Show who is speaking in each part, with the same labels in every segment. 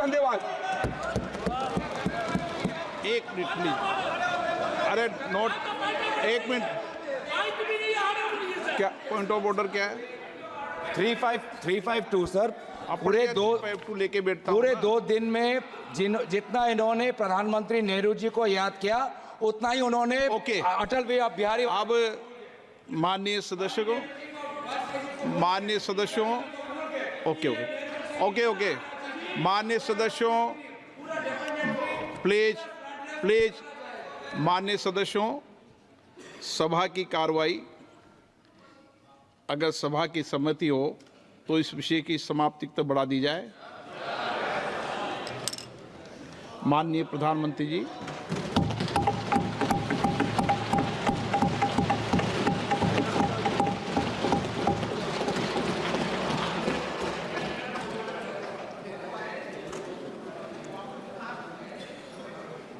Speaker 1: धन्यवाद।
Speaker 2: एक minute please. अरे नोट, एक मिनट। क्या पॉइंट ऑफ ऑर्डर क्या है?
Speaker 3: 352 सर।
Speaker 2: पूरे 2 लेके बैठता
Speaker 3: पूरे 2 दिन में जितना इन्होंने प्रधानमंत्री नेहरू जी को याद किया उतना ही उन्होंने अटल बिहारी।
Speaker 2: अब माननीय सदस्यों, ओके, माननीय सदस्यों, प्लीज, माननीय सदस्यों, सभा की कार्रवाई, अगर सभा की सहमति हो तो इस विषय की समाप्ति तक बढ़ा दी जाए। माननीय प्रधानमंत्री जी।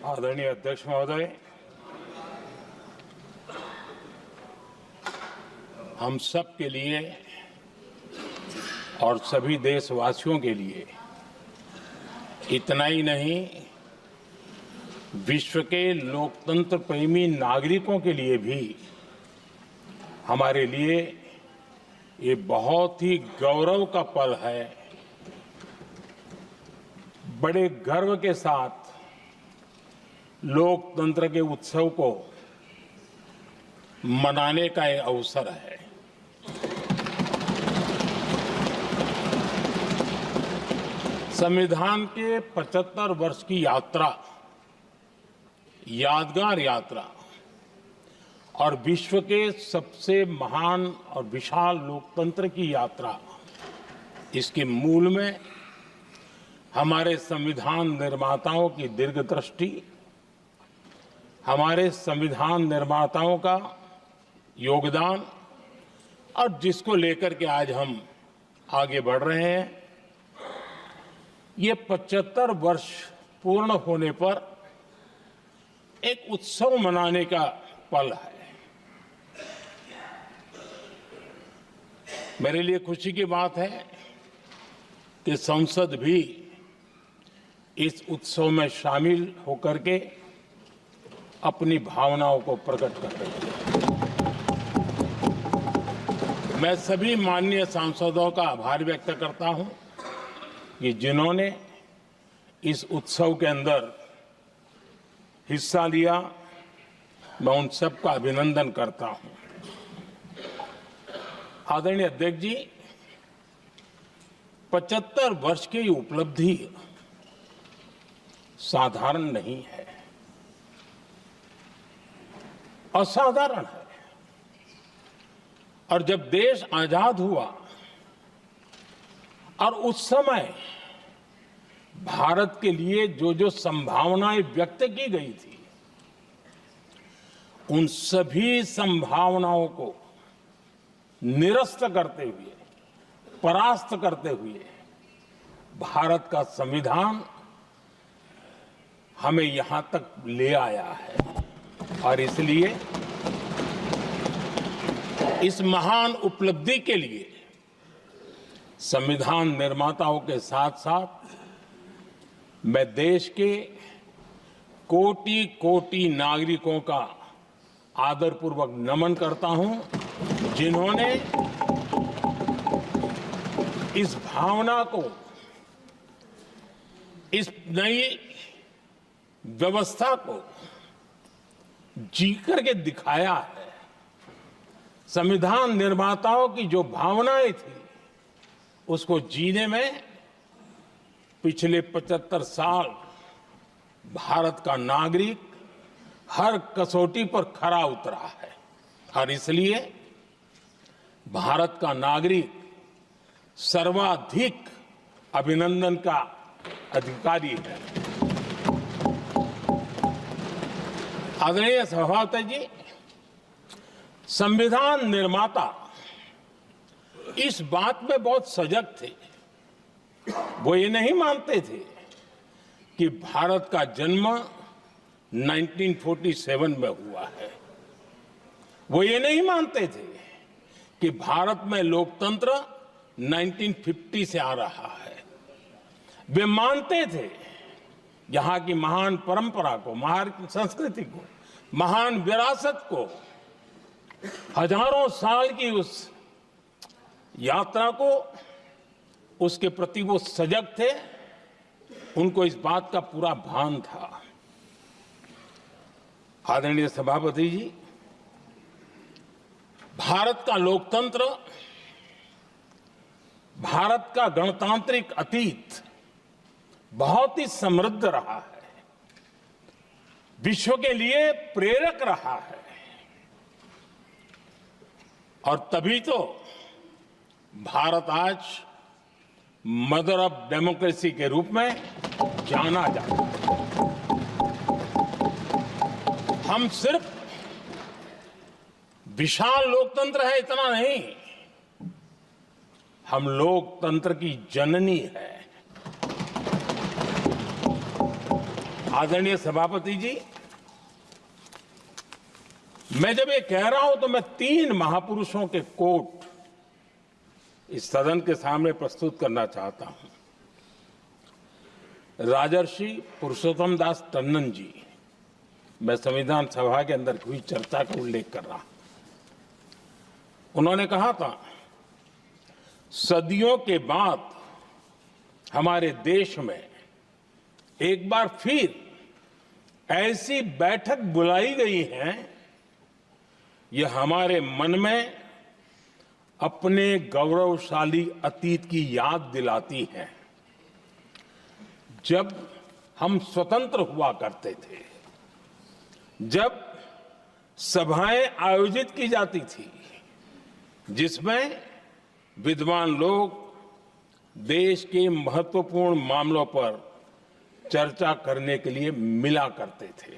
Speaker 4: आदरणीय अध्यक्ष महोदय, हम सब के लिए और सभी देशवासियों के लिए, इतना ही नहीं विश्व के लोकतंत्र प्रेमी नागरिकों के लिए भी हमारे लिए ये बहुत ही गौरव का पल है। बड़े गर्व के साथ लोकतंत्र के उत्सव को मनाने का एक अवसर है। संविधान के 75 वर्ष की यात्रा, यादगार यात्रा और विश्व के सबसे महान और विशाल लोकतंत्र की यात्रा, इसके मूल में हमारे संविधान निर्माताओं की दीर्घदृष्टि, हमारे संविधान निर्माताओं का योगदान और जिसको लेकर के आज हम आगे बढ़ रहे हैं, ये 75 वर्ष पूर्ण होने पर एक उत्सव मनाने का पल है। मेरे लिए खुशी की बात है कि संसद भी इस उत्सव में शामिल होकर के अपनी भावनाओं को प्रकट कर रही है। मैं सभी माननीय सांसदों का आभार व्यक्त करता हूं कि जिन्होंने इस उत्सव के अंदर हिस्सा लिया। मैं उन सबका अभिनंदन करता हूं। आदरणीय अध्यक्ष जी, 75 वर्ष की उपलब्धि साधारण नहीं है, असाधारण है। और जब देश आजाद हुआ और उस समय भारत के लिए जो जो संभावनाएं व्यक्त की गई थी, उन सभी संभावनाओं को निरस्त करते हुए, परास्त करते हुए भारत का संविधान हमें यहां तक ले आया है। और इसलिए इस महान उपलब्धि के लिए संविधान निर्माताओं के साथ साथ मैं देश के कोटि कोटि नागरिकों का आदरपूर्वक नमन करता हूं, जिन्होंने इस भावना को, इस नई व्यवस्था को जी करके दिखाया है। संविधान निर्माताओं की जो भावनाएं थी, उसको जीने में पिछले 75 साल भारत का नागरिक हर कसौटी पर खरा उतरा है। और इसलिए भारत का नागरिक सर्वाधिक अभिनंदन का अधिकारी है। आदरणीय सभापति जी, संविधान निर्माता इस बात में बहुत सजग थे। वो ये नहीं मानते थे कि भारत का जन्म 1947 में हुआ है। वो ये नहीं मानते थे कि भारत में लोकतंत्र 1950 से आ रहा है। वे मानते थे यहां की महान परंपरा को, महान संस्कृति को, महान विरासत को, हजारों साल की उस यात्रा को, उसके प्रति वो सजग थे। उनको इस बात का पूरा भान था। आदरणीय सभापति जी, भारत का लोकतंत्र, भारत का गणतांत्रिक अतीत बहुत ही समृद्ध रहा है, विश्व के लिए प्रेरक रहा है, और तभी तो भारत आज मदर ऑफ डेमोक्रेसी के रूप में जाना जाता है। हम सिर्फ विशाल लोकतंत्र है इतना नहीं, हम लोकतंत्र की जननी है। आदरणीय सभापति जी, मैं जब ये कह रहा हूं तो मैं 3 महापुरुषों के कोट इस सदन के सामने प्रस्तुत करना चाहता हूं। राजर्षि पुरुषोत्तम दास टंडन जी, मैं संविधान सभा के अंदर हुई चर्चा का उल्लेख कर रहा हूं। उन्होंने कहा था, सदियों के बाद हमारे देश में एक बार फिर ऐसी बैठक बुलाई गई है, यह हमारे मन में अपने गौरवशाली अतीत की याद दिलाती है, जब हम स्वतंत्र हुआ करते थे, जब सभाएं आयोजित की जाती थी जिसमें विद्वान लोग देश के महत्वपूर्ण मामलों पर चर्चा करने के लिए मिला करते थे।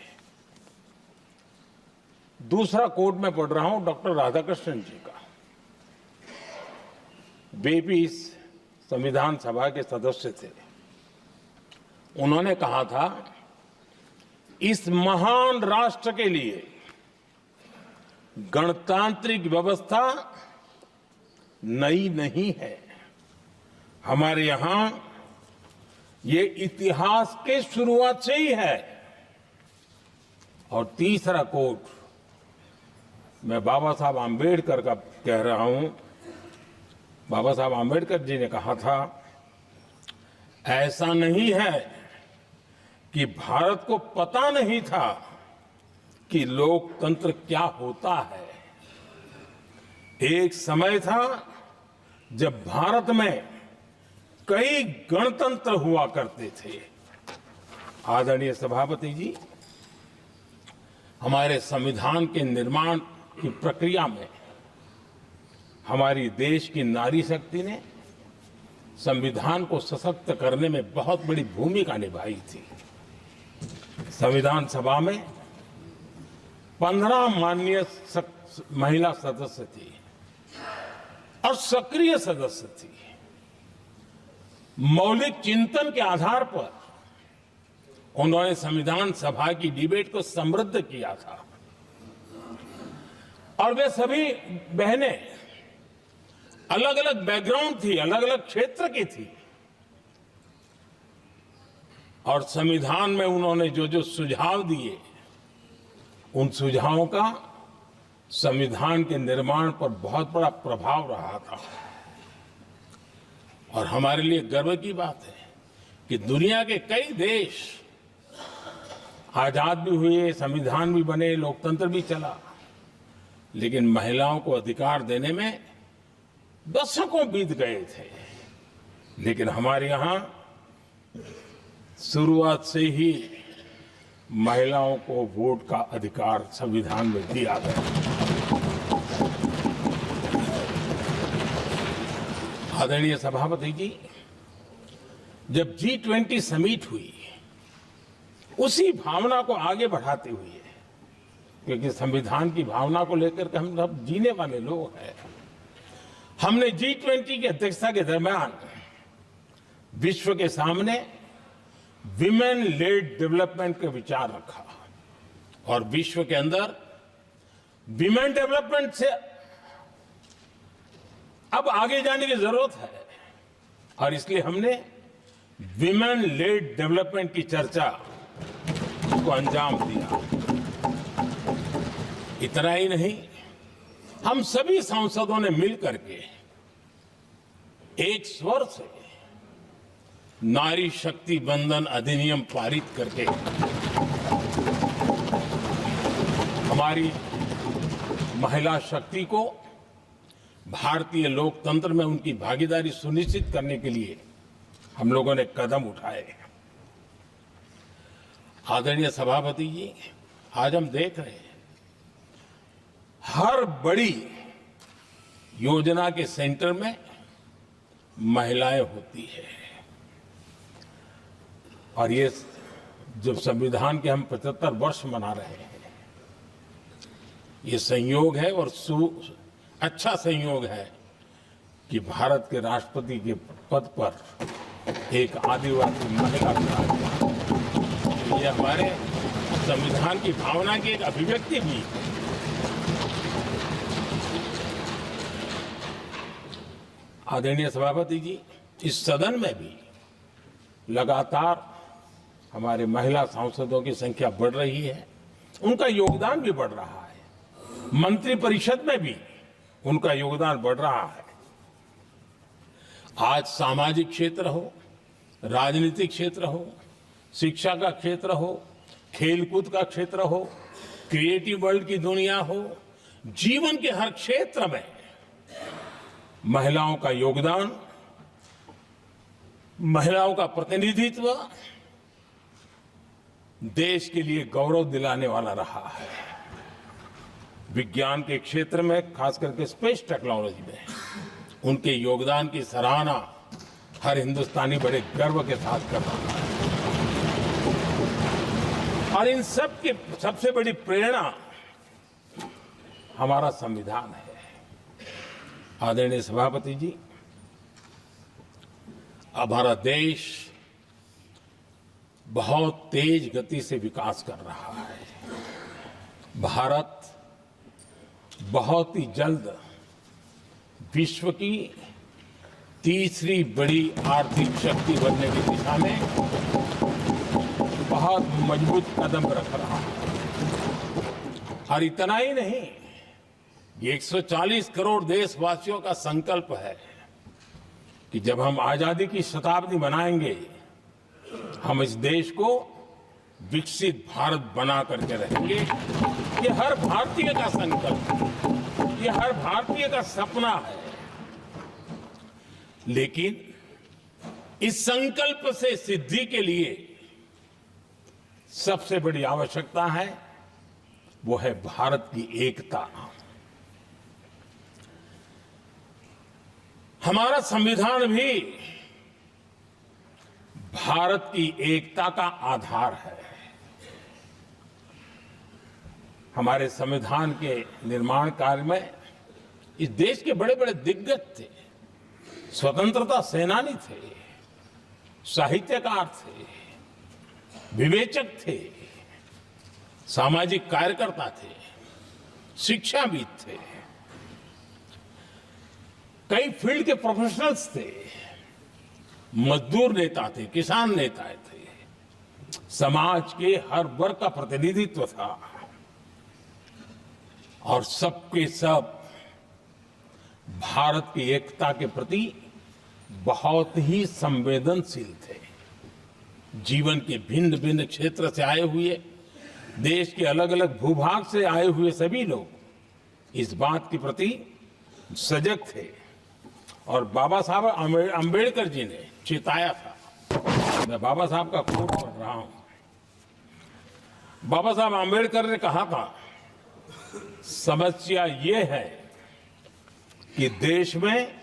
Speaker 4: दूसरा कोट मैं पढ़ रहा हूं डॉक्टर राधाकृष्णन जी का। वे भी इस संविधान सभा के सदस्य थे। उन्होंने कहा था, इस महान राष्ट्र के लिए गणतांत्रिक व्यवस्था नई नहीं है, हमारे यहां ये इतिहास के शुरुआत से ही है। और तीसरा कोट मैं बाबा साहब आम्बेडकर का कह रहा हूं। बाबा साहब आम्बेडकर जी ने कहा था, ऐसा नहीं है कि भारत को पता नहीं था कि लोकतंत्र क्या होता है। एक समय था जब भारत में कई गणतंत्र हुआ करते थे। आदरणीय सभापति जी, हमारे संविधान के निर्माण की प्रक्रिया में हमारी देश की नारी शक्ति ने संविधान को सशक्त करने में बहुत बड़ी भूमिका निभाई थी। संविधान सभा में 15 माननीय महिला सदस्य थी और सक्रिय सदस्य थी। मौलिक चिंतन के आधार पर उन्होंने संविधान सभा की डिबेट को समृद्ध किया था। और वे सभी बहनें अलग अलग बैकग्राउंड थी, अलग अलग क्षेत्र की थी, और संविधान में उन्होंने जो जो सुझाव दिए, उन सुझावों का संविधान के निर्माण पर बहुत बड़ा प्रभाव रहा था। और हमारे लिए गर्व की बात है कि दुनिया के कई देश आजाद भी हुए, संविधान भी बने, लोकतंत्र भी चला, लेकिन महिलाओं को अधिकार देने में दशकों बीत गए थे। लेकिन हमारे यहां शुरुआत से ही महिलाओं को वोट का अधिकार संविधान में दिया गया। आदरणीय सभापति जी, जब G20 समिट हुई, उसी भावना को आगे बढ़ाते हुए, क्योंकि संविधान की भावना को लेकर के हम सब जीने वाले लोग हैं, हमने G20 की अध्यक्षता के दरमियान विश्व के सामने विमेन लेड डेवलपमेंट का विचार रखा। और विश्व के अंदर विमेन डेवलपमेंट से अब आगे जाने की जरूरत है, और इसलिए हमने विमेन लेड डेवलपमेंट की चर्चा को अंजाम दिया। इतना ही नहीं, हम सभी सांसदों ने मिलकर के एक स्वर से नारी शक्ति बंधन अधिनियम पारित करके हमारी महिला शक्ति को भारतीय लोकतंत्र में उनकी भागीदारी सुनिश्चित करने के लिए हम लोगों ने कदम उठाए। आदरणीय सभापति जी, आज हम देख रहे हैं हर बड़ी योजना के सेंटर में महिलाएं होती है। और ये जब संविधान के हम 75 वर्ष मना रहे हैं, ये संयोग है और अच्छा संयोग है कि भारत के राष्ट्रपति के पद पर एक आदिवासी महिला ये हमारे संविधान की भावना की एक अभिव्यक्ति भी है। आदरणीय सभापति जी, इस सदन में भी लगातार हमारे महिला सांसदों की संख्या बढ़ रही है, उनका योगदान भी बढ़ रहा है। मंत्री परिषद में भी उनका योगदान बढ़ रहा है। आज सामाजिक क्षेत्र हो, राजनीतिक क्षेत्र हो, शिक्षा का क्षेत्र हो, खेलकूद का क्षेत्र हो, क्रिएटिव वर्ल्ड की दुनिया हो, जीवन के हर क्षेत्र में महिलाओं का योगदान, महिलाओं का प्रतिनिधित्व देश के लिए गौरव दिलाने वाला रहा है। विज्ञान के क्षेत्र में, खास करके स्पेस टेक्नोलॉजी में उनके योगदान की सराहना हर हिंदुस्तानी बड़े गर्व के साथ कर रहा है। और इन सब की सबसे बड़ी प्रेरणा हमारा संविधान है। आदरणीय सभापति जी, अब हमारा देश बहुत तेज गति से विकास कर रहा है। भारत बहुत ही जल्द विश्व की तीसरी बड़ी आर्थिक शक्ति बनने की दिशा में बहुत मजबूत कदम रख रहा है। और इतना ही नहीं, ये 140 करोड़ देशवासियों का संकल्प है कि जब हम आजादी की शताब्दी मनाएंगे, हम इस देश को विकसित भारत बना करके रहेंगे। ये हर भारतीय का संकल्प है, ये हर भारतीय का सपना है। लेकिन इस संकल्प से सिद्धि के लिए सबसे बड़ी आवश्यकता है, वो है भारत की एकता। हमारा संविधान भी भारत की एकता का आधार है। हमारे संविधान के निर्माण कार्य में इस देश के बड़े बड़े दिग्गज थे, स्वतंत्रता सेनानी थे, साहित्यकार थे, विवेचक थे, सामाजिक कार्यकर्ता थे, शिक्षाविद थे, कई फील्ड के प्रोफेशनल्स थे, मजदूर नेता थे, किसान नेता थे, समाज के हर वर्ग का प्रतिनिधित्व था और सबके सब भारत की एकता के प्रति बहुत ही संवेदनशील थे। जीवन के भिन्न भिन्न क्षेत्र से आए हुए, देश के अलग अलग भूभाग से आए हुए सभी लोग इस बात के प्रति सजग थे। और बाबा साहब अंबेडकर जी ने चेताया था। मैं बाबा साहब का कोट पढ़ रहा हूं। बाबा साहब अंबेडकर ने कहा था, समस्या ये है कि देश में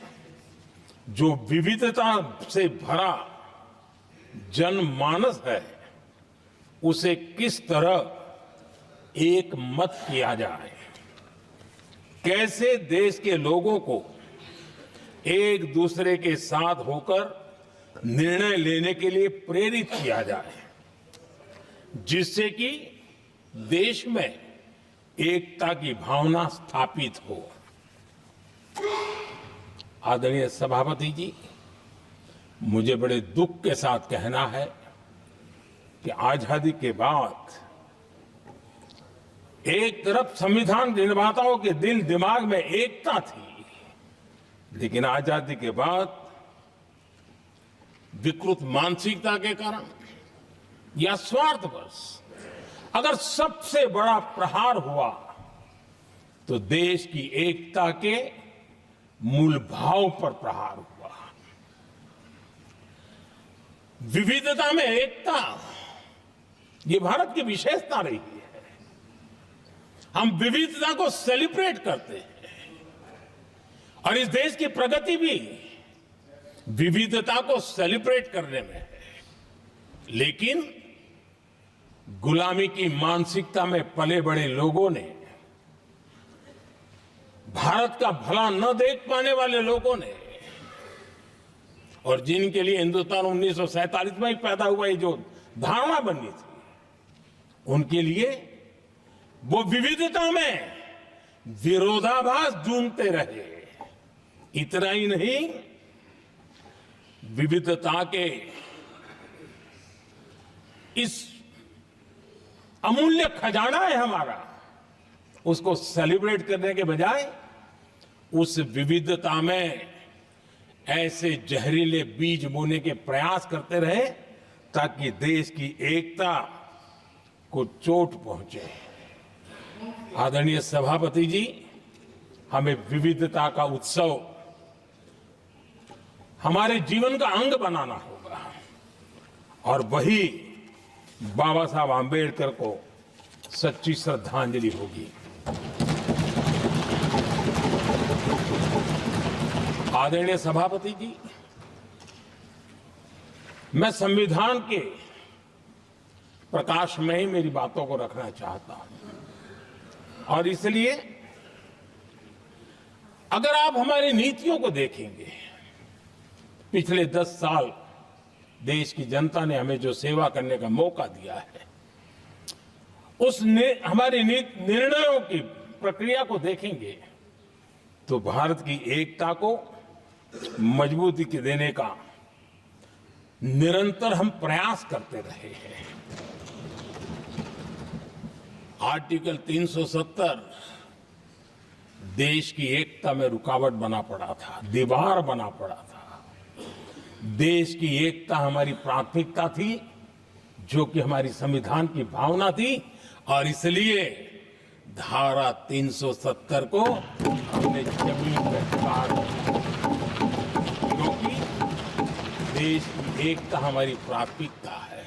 Speaker 4: जो विविधता से भरा जनमानस है, उसे किस तरह एक मत किया जाए, कैसे देश के लोगों को एक दूसरे के साथ होकर निर्णय लेने के लिए प्रेरित किया जाए, जिससे कि देश में एकता की भावना स्थापित हो। आदरणीय सभापति जी, मुझे बड़े दुख के साथ कहना है कि आजादी के बाद एक तरफ संविधान निर्माताओं के दिल दिमाग में एकता थी, लेकिन आजादी के बाद विकृत मानसिकता के कारण या स्वार्थवश अगर सबसे बड़ा प्रहार हुआ तो देश की एकता के मूल भाव पर प्रहार हुआ। विविधता में एकता, ये भारत की विशेषता रही है। हम विविधता को सेलिब्रेट करते हैं और इस देश की प्रगति भी विविधता को सेलिब्रेट करने में है। लेकिन गुलामी की मानसिकता में पले बड़े लोगों ने, भारत का भला न देख पाने वाले लोगों ने, और जिनके लिए हिंदुस्तान 1947 में ही पैदा हुआ ये जो धारणा बनी थी, उनके लिए वो विविधता में विरोधाभास ढूंढते रहे। इतना ही नहीं, विविधता के इस अमूल्य खजाना है हमारा, उसको सेलिब्रेट करने के बजाय उस विविधता में ऐसे जहरीले बीज बोने के प्रयास करते रहे ताकि देश की एकता को चोट पहुंचे। आदरणीय सभापति जी, हमें विविधता का उत्सव हमारे जीवन का अंग बनाना होगा और वही बाबा साहब आंबेडकर को सच्ची श्रद्धांजलि होगी। आदरणीय सभापति जी, मैं संविधान के प्रकाश में ही मेरी बातों को रखना चाहता हूं और इसलिए अगर आप हमारी नीतियों को देखेंगे, पिछले 10 साल देश की जनता ने हमें जो सेवा करने का मौका दिया है, हमारी निर्णयों की प्रक्रिया को देखेंगे तो भारत की एकता को मजबूती के देने का निरंतर हम प्रयास करते रहे हैं। आर्टिकल 370 देश की एकता में रुकावट बना पड़ा था, दीवार बना पड़ा था। देश की एकता हमारी प्राथमिकता थी, जो कि हमारी संविधान की भावना थी, और इसलिए धारा 370 को हमने जमीन पर उतार दिया, क्योंकि देश की एकता हमारी प्राथमिकता है।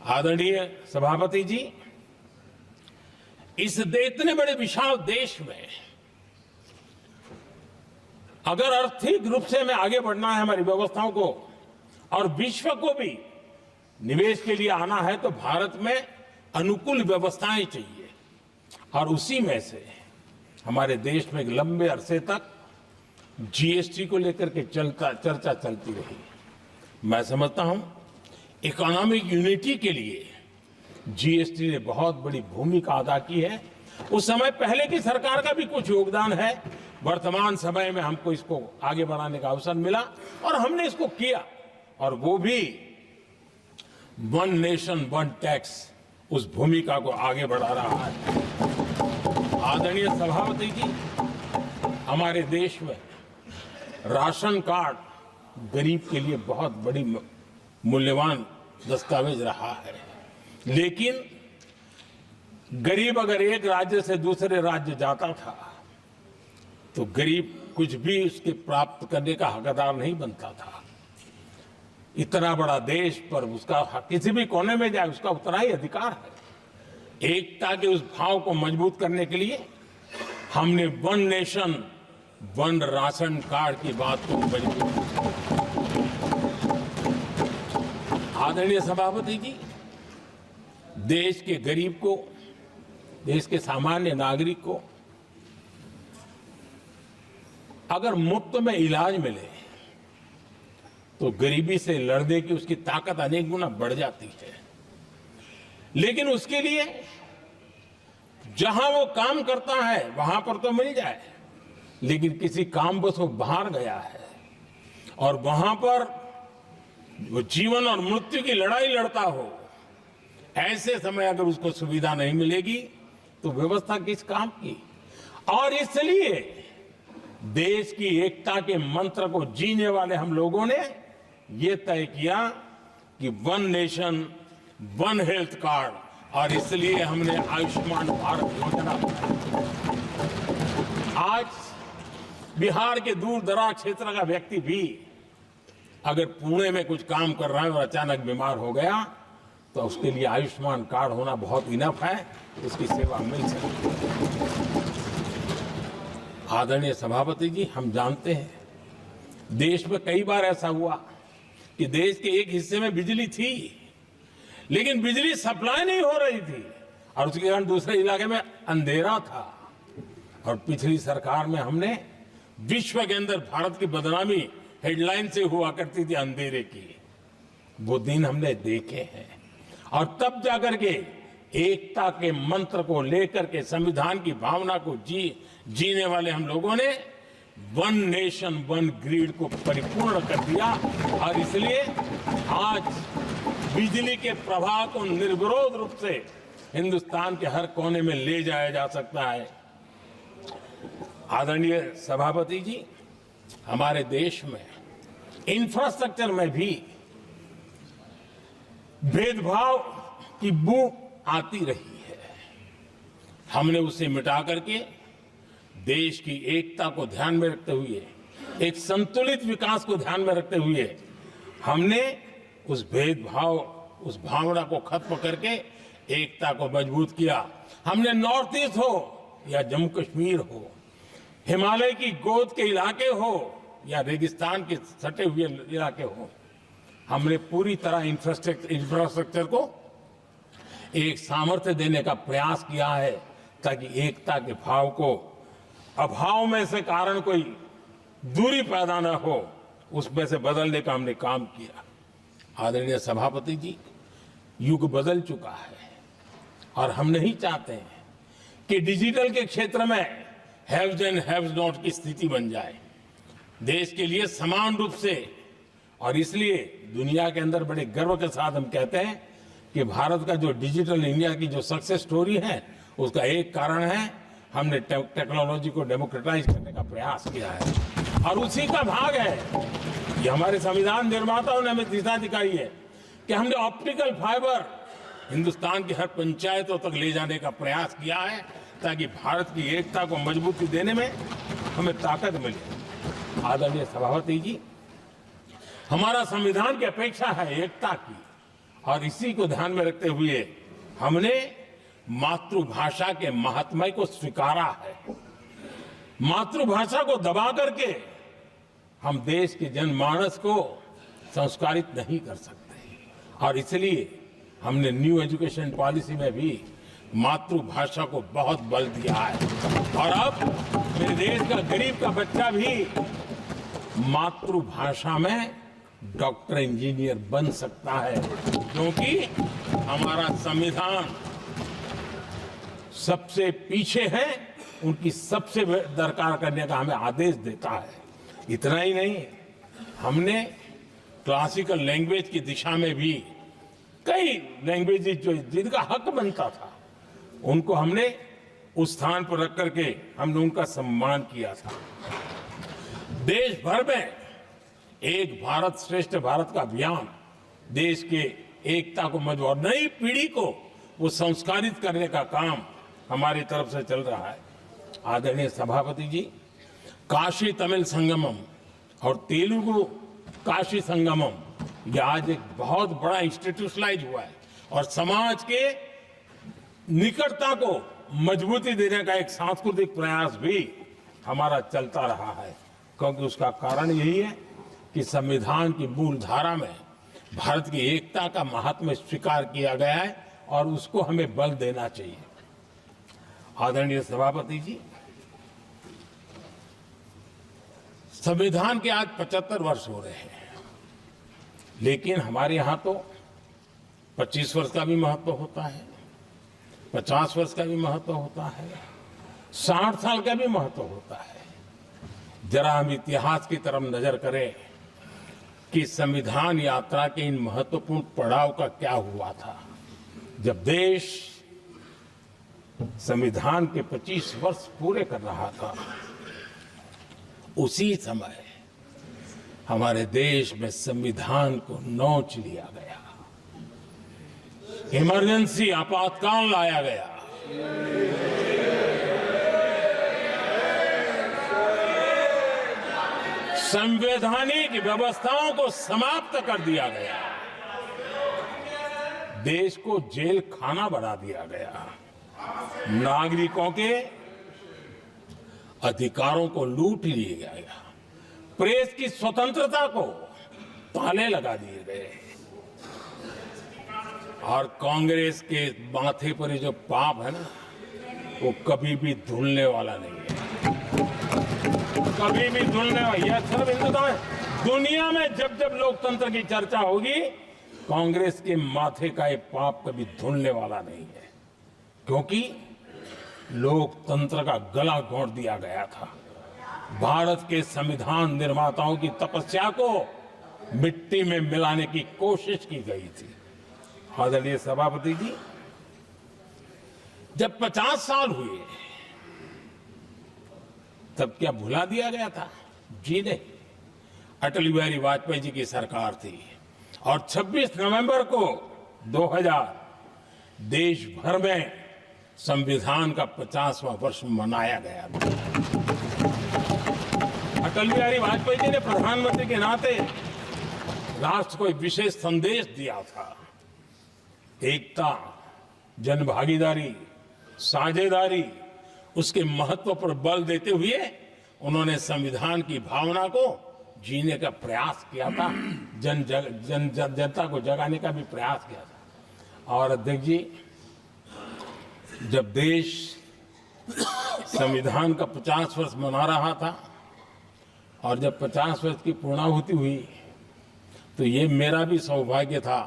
Speaker 4: आदरणीय सभापति जी, इस इतने बड़े विशाल देश में अगर आर्थिक रूप से हमें आगे बढ़ना है, हमारी व्यवस्थाओं को और विश्व को भी निवेश के लिए आना है, तो भारत में अनुकूल व्यवस्थाएं चाहिए। और उसी में से हमारे देश में एक लंबे अरसे तक जीएसटी को लेकर के चर्चा चलती रही। मैं समझता हूं इकोनॉमिक यूनिटी के लिए जीएसटी ने बहुत बड़ी भूमिका अदा की है। उस समय पहले की सरकार का भी कुछ योगदान है। वर्तमान समय में हमको इसको आगे बढ़ाने का अवसर मिला और हमने इसको किया, और वो भी वन नेशन वन टैक्स उस भूमिका को आगे बढ़ा रहा है। आदरणीय सभापति जी, हमारे देश में राशन कार्ड गरीब के लिए बहुत बड़ी मूल्यवान दस्तावेज रहा है, लेकिन गरीब अगर एक राज्य से दूसरे राज्य जाता था तो गरीब कुछ भी उसके प्राप्त करने का हकदार नहीं बनता था। इतना बड़ा देश पर उसका किसी भी कोने में जाए उसका उतना ही अधिकार है। एकता के उस भाव को मजबूत करने के लिए हमने one nation one ration card की बात को मजबूत किया। आदरणीय सभापति जी, देश के गरीब को, देश के सामान्य नागरिक को अगर मुफ्त में इलाज मिले तो गरीबी से लड़ने की उसकी ताकत अनेक गुना बढ़ जाती है। लेकिन उसके लिए जहां वो काम करता है वहां पर तो मिल जाए, लेकिन किसी काम बस वो बाहर गया है और वहां पर वो जीवन और मृत्यु की लड़ाई लड़ता हो, ऐसे समय अगर उसको सुविधा नहीं मिलेगी तो व्यवस्था किस काम की। और इसलिए देश की एकता के मंत्र को जीने वाले हम लोगों ने ये तय किया कि one nation one health card, और इसलिए हमने आयुष्मान भारत योजना बनाई। आज बिहार के दूर दराज क्षेत्र का व्यक्ति भी अगर पुणे में कुछ काम कर रहा है और अचानक बीमार हो गया तो उसके लिए आयुष्मान कार्ड होना बहुत इनफ है, उसकी सेवा मिल सकती है। आदरणीय सभापति जी, हम जानते हैं देश में कई बार ऐसा हुआ कि देश के एक हिस्से में बिजली थी लेकिन बिजली सप्लाई नहीं हो रही थी और उसके कारण दूसरे इलाके में अंधेरा था। और पिछली सरकार में हमने विश्व के अंदर भारत की बदनामी हेडलाइन से हुआ करती थी अंधेरे की, वो दिन हमने देखे हैं। और तब जाकर के एकता के मंत्र को लेकर के संविधान की भावना को जीने वाले हम लोगों ने वन नेशन वन ग्रिड को परिपूर्ण कर दिया। और इसलिए आज बिजली के प्रवाह को निर्विरोध रूप से हिंदुस्तान के हर कोने में ले जाया जा सकता है। आदरणीय सभापति जी, हमारे देश में इंफ्रास्ट्रक्चर में भी भेदभाव की बू आती रही है। हमने उसे मिटा करके देश की एकता को ध्यान में रखते हुए, एक संतुलित विकास को ध्यान में रखते हुए हमने उस भेदभाव, उस भावना को खत्म करके एकता को मजबूत किया। हमने नॉर्थ ईस्ट हो या जम्मू कश्मीर हो, हिमालय की गोद के इलाके हो या रेगिस्तान के सटे हुए इलाके हो, हमने पूरी तरह इंफ्रास्ट्रक्चर को एक सामर्थ्य देने का प्रयास किया है ताकि एकता के भाव को अभाव में से कारण कोई दूरी पैदा न हो, उसमें से बदलने का हमने काम किया। आदरणीय सभापति जी, युग बदल चुका है और हम नहीं चाहते हैं कि डिजिटल के क्षेत्र में हैव्स एंड हैव्स नॉट की स्थिति बन जाए। देश के लिए समान रूप से, और इसलिए दुनिया के अंदर बड़े गर्व के साथ हम कहते हैं कि भारत का जो डिजिटल इंडिया की जो सक्सेस स्टोरी है उसका एक कारण है हमने टेक्नोलॉजी को डेमोक्रेटाइज करने का प्रयास किया है। और उसी का भाग है ये हमारे संविधान निर्माताओं ने हमें दिशा दिखाई है कि हमने ऑप्टिकल फाइबर हिंदुस्तान की हर पंचायतों तक ले जाने का प्रयास किया है ताकि भारत की एकता को मजबूती देने में हमें ताकत मिले। आदरणीय सभापति जी, हमारा संविधान की अपेक्षा है एकता की, और इसी को ध्यान में रखते हुए हमने मातृभाषा के महात्म्य को स्वीकारा है। मातृभाषा को दबा करके हम देश के जनमानस को संस्कारित नहीं कर सकते, और इसलिए हमने न्यू एजुकेशन पॉलिसी में भी मातृभाषा को बहुत बल दिया है। और अब मेरे देश का गरीब का बच्चा भी मातृभाषा में डॉक्टर इंजीनियर बन सकता है, क्योंकि हमारा संविधान सबसे पीछे है, उनकी सबसे दरकार करने का हमें आदेश देता है। इतना ही नहीं, हमने क्लासिकल लैंग्वेज की दिशा में भी कई लैंग्वेजेस जो जिनका हक बनता था उनको हमने उस स्थान पर रख करके हमने उनका सम्मान किया था। देश भर में एक भारत श्रेष्ठ भारत का अभियान देश के एकता को मजबूत और नई पीढ़ी को वो संस्कारित करने का काम हमारी तरफ से चल रहा है। आदरणीय सभापति जी, काशी तमिल संगमम और तेलुगु काशी संगमम ये आज एक बहुत बड़ा इंस्टीट्यूशनलाइज हुआ है और समाज के निकटता को मजबूती देने का एक सांस्कृतिक प्रयास भी हमारा चलता रहा है, क्योंकि उसका कारण यही है कि संविधान की मूल धारा में भारत की एकता का महात्म्य स्वीकार किया गया है और उसको हमें बल देना चाहिए। आदरणीय सभापति जी, संविधान के आज 75 वर्ष हो रहे हैं, लेकिन हमारे यहां तो 25 वर्ष का भी महत्व होता है, 50 वर्ष का भी महत्व होता है, 60 साल का भी महत्व होता है। जरा हम इतिहास की तरफ नजर करें कि संविधान यात्रा के इन महत्वपूर्ण पड़ाव का क्या हुआ था। जब देश संविधान के 25 वर्ष पूरे कर रहा था, उसी समय हमारे देश में संविधान को नोच लिया गया, इमरजेंसी आपातकाल लाया गया। संवैधानिक व्यवस्थाओं को समाप्त कर दिया गया, देश को जेल खाना बना दिया गया, नागरिकों के अधिकारों को लूट लिया गया, प्रेस की स्वतंत्रता को ताले लगा दिए गए, और कांग्रेस के माथे पर ये जो पाप है ना, वो कभी भी धुलने वाला नहीं है, कभी भी धुलने वाला। यह सिर्फ हिंदुस्तान है, दुनिया में जब जब लोकतंत्र की चर्चा होगी, कांग्रेस के माथे का ये पाप कभी धुलने वाला नहीं है, क्योंकि लोकतंत्र का गला घोंट दिया गया था। भारत के संविधान निर्माताओं की तपस्या को मिट्टी में मिलाने की कोशिश की गई थी। आदरणीय सभापति जी, जब 50 साल हुए तब क्या भुला दिया गया था? जी नहीं, अटल बिहारी वाजपेयी जी की सरकार थी और 26 नवंबर को 2000 देश भर में संविधान का 50वां वर्ष मनाया गया था। अटल बिहारी वाजपेयी जी ने प्रधानमंत्री के नाते राष्ट्र को एक विशेष संदेश दिया था। एकता, जनभागीदारी, साझेदारी, उसके महत्व पर बल देते हुए उन्होंने संविधान की भावना को जीने का प्रयास किया था, जनता को जगाने का भी प्रयास किया था। और अध्यक्ष जी, जब देश संविधान का 50 वर्ष मना रहा था और जब 50 वर्ष की पूर्णाहुति हुई, तो ये मेरा भी सौभाग्य था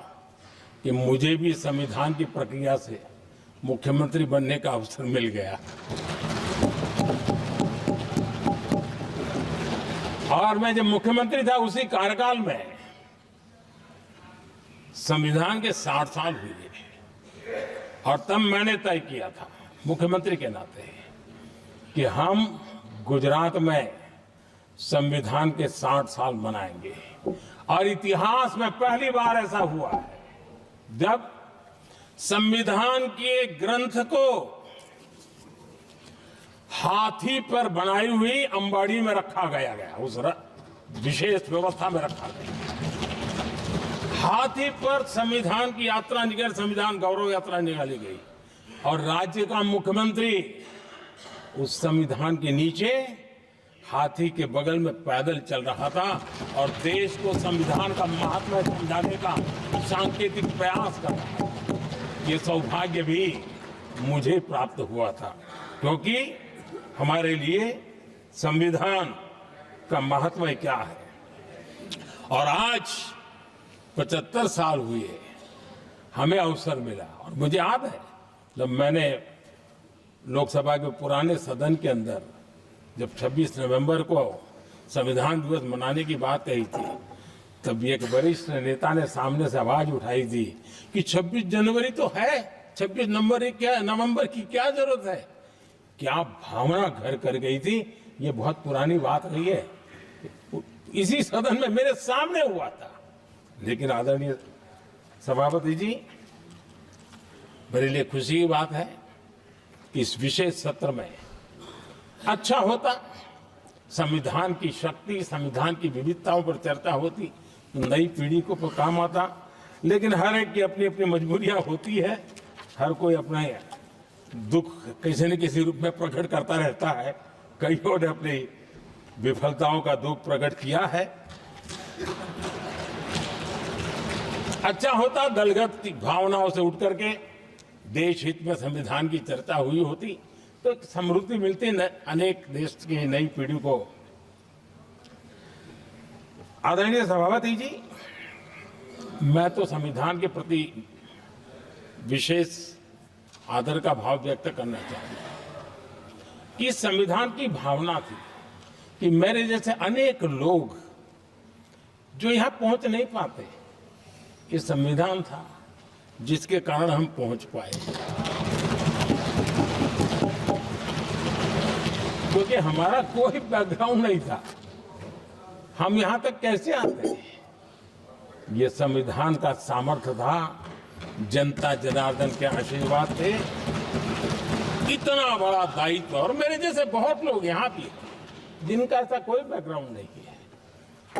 Speaker 4: कि मुझे भी संविधान की प्रक्रिया से मुख्यमंत्री बनने का अवसर मिल गया। और मैं जब मुख्यमंत्री था, उसी कार्यकाल में संविधान के 60 साल हुए और तब मैंने तय किया था मुख्यमंत्री के नाते कि हम गुजरात में संविधान के 60 साल मनाएंगे। और इतिहास में पहली बार ऐसा हुआ है जब संविधान के ग्रंथ को हाथी पर बनाई हुई अंबाड़ी में रखा गया, उस विशेष व्यवस्था में रखा गया। हाथी पर संविधान की यात्रा निकल, संविधान गौरव यात्रा निकाली गई और राज्य का मुख्यमंत्री उस संविधान के नीचे हाथी के बगल में पैदल चल रहा था और देश को संविधान का महत्व समझाने का सांकेतिक प्रयास कर रहा था। ये सौभाग्य भी मुझे प्राप्त हुआ था, क्योंकि हमारे लिए संविधान का महत्व क्या है। और आज 75 साल हुए, हमें अवसर मिला। और मुझे याद है जब मैंने लोकसभा के पुराने सदन के अंदर जब 26 नवंबर को संविधान दिवस मनाने की बात कही थी, तब एक वरिष्ठ नेता ने सामने से आवाज उठाई थी कि 26 जनवरी तो है, 26 नवंबर की क्या जरूरत है। क्या भावना घर कर गई थी, ये बहुत पुरानी बात रही है। इसी सदन में मेरे सामने हुआ था। लेकिन आदरणीय सभापति जी, मेरे लिए खुशी की बात है कि इस विशेष सत्र में अच्छा होता, संविधान की शक्ति, संविधान की विविधताओं पर चर्चा होती, नई पीढ़ी को काम आता। लेकिन हर एक की अपनी अपनी मजबूरियां होती है, हर कोई अपना दुख किसी न किसी रूप में प्रकट करता रहता है। कईयों ने अपनी विफलताओं का दुख प्रकट किया है। अच्छा होता दलगत भावनाओं से उठ करके देश हित में संविधान की चर्चा हुई होती, तो समृद्धि मिलती अनेक देश की नई पीढ़ी को। आदरणीय सभापति जी, मैं तो संविधान के प्रति विशेष आदर का भाव व्यक्त करना चाहूंगा कि संविधान की भावना थी कि मेरे जैसे अनेक लोग जो यहां पहुंच नहीं पाते। ये संविधान था जिसके कारण हम पहुंच पाए, क्योंकि हमारा कोई बैकग्राउंड नहीं था। हम यहां तक कैसे आते? ये संविधान का सामर्थ्य था, जनता जनार्दन के आशीर्वाद थे। इतना बड़ा दायित्व, और मेरे जैसे बहुत लोग यहाँ भी जिनका ऐसा कोई बैकग्राउंड नहीं है,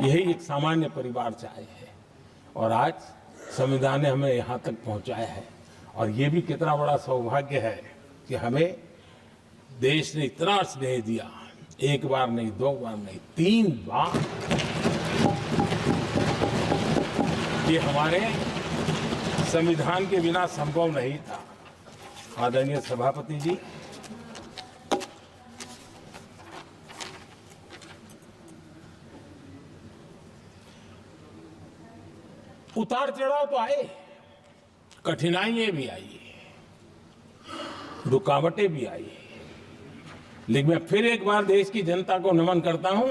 Speaker 4: यही एक सामान्य परिवार से आए हैं, और आज संविधान ने हमें यहाँ तक पहुँचाया है। और ये भी कितना बड़ा सौभाग्य है कि हमें देश ने इतना स्नेह दिया, एक बार नहीं, दो बार नहीं, 3 बार। ये हमारे संविधान के बिना संभव नहीं था। आदरणीय सभापति जी, उतार चढ़ाव तो आए, कठिनाइयां भी आई, रुकावटें भी आई, लेकिन मैं फिर एक बार देश की जनता को नमन करता हूं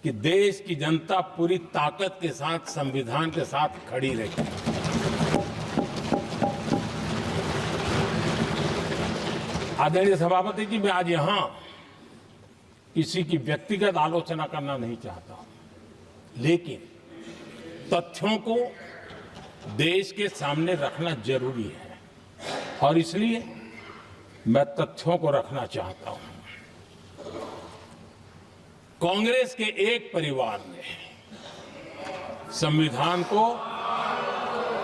Speaker 4: कि देश की जनता पूरी ताकत के साथ संविधान के साथ खड़ी रही। आदरणीय सभापति जी, मैं आज यहां किसी की व्यक्तिगत आलोचना करना नहीं चाहता हूं, लेकिन तथ्यों को देश के सामने रखना जरूरी है, और इसलिए मैं तथ्यों को रखना चाहता हूं। कांग्रेस के एक परिवार ने संविधान को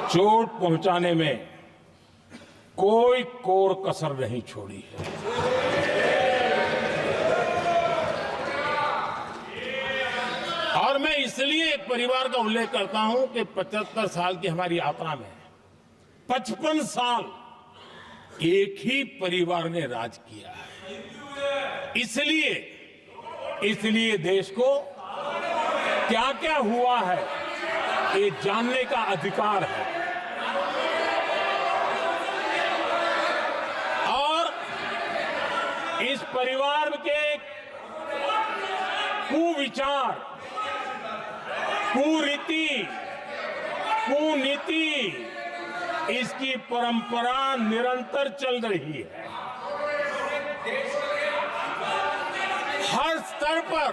Speaker 4: चोट पहुंचाने में कोई कोर कसर नहीं छोड़ी है। और मैं इसलिए एक परिवार का उल्लेख करता हूं कि 75 साल की हमारी यात्रा में 55 साल एक ही परिवार ने राज किया है। इसलिए देश को क्या क्या हुआ है ये जानने का अधिकार है, और इस परिवार के कुविचार, कुरीति, कुनीति, इसकी परंपरा निरंतर चल रही है। हर स्तर पर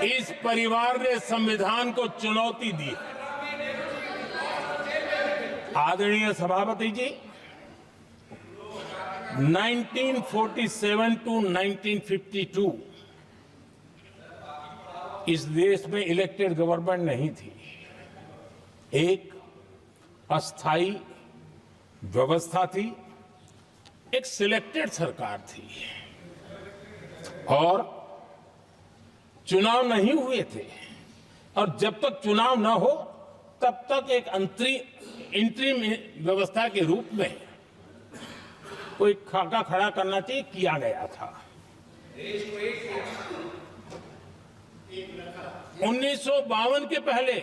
Speaker 4: इस परिवार ने संविधान को चुनौती दी। आदरणीय सभापति जी, 1947 टू 1952 इस देश में इलेक्टेड गवर्नमेंट नहीं थी। एक अस्थाई व्यवस्था थी, एक सिलेक्टेड सरकार थी, और चुनाव नहीं हुए थे। और जब तक चुनाव न हो तब तक एक इंटरिम व्यवस्था के रूप में कोई खाका खड़ा करना चाहिए, किया गया था। 1952 के पहले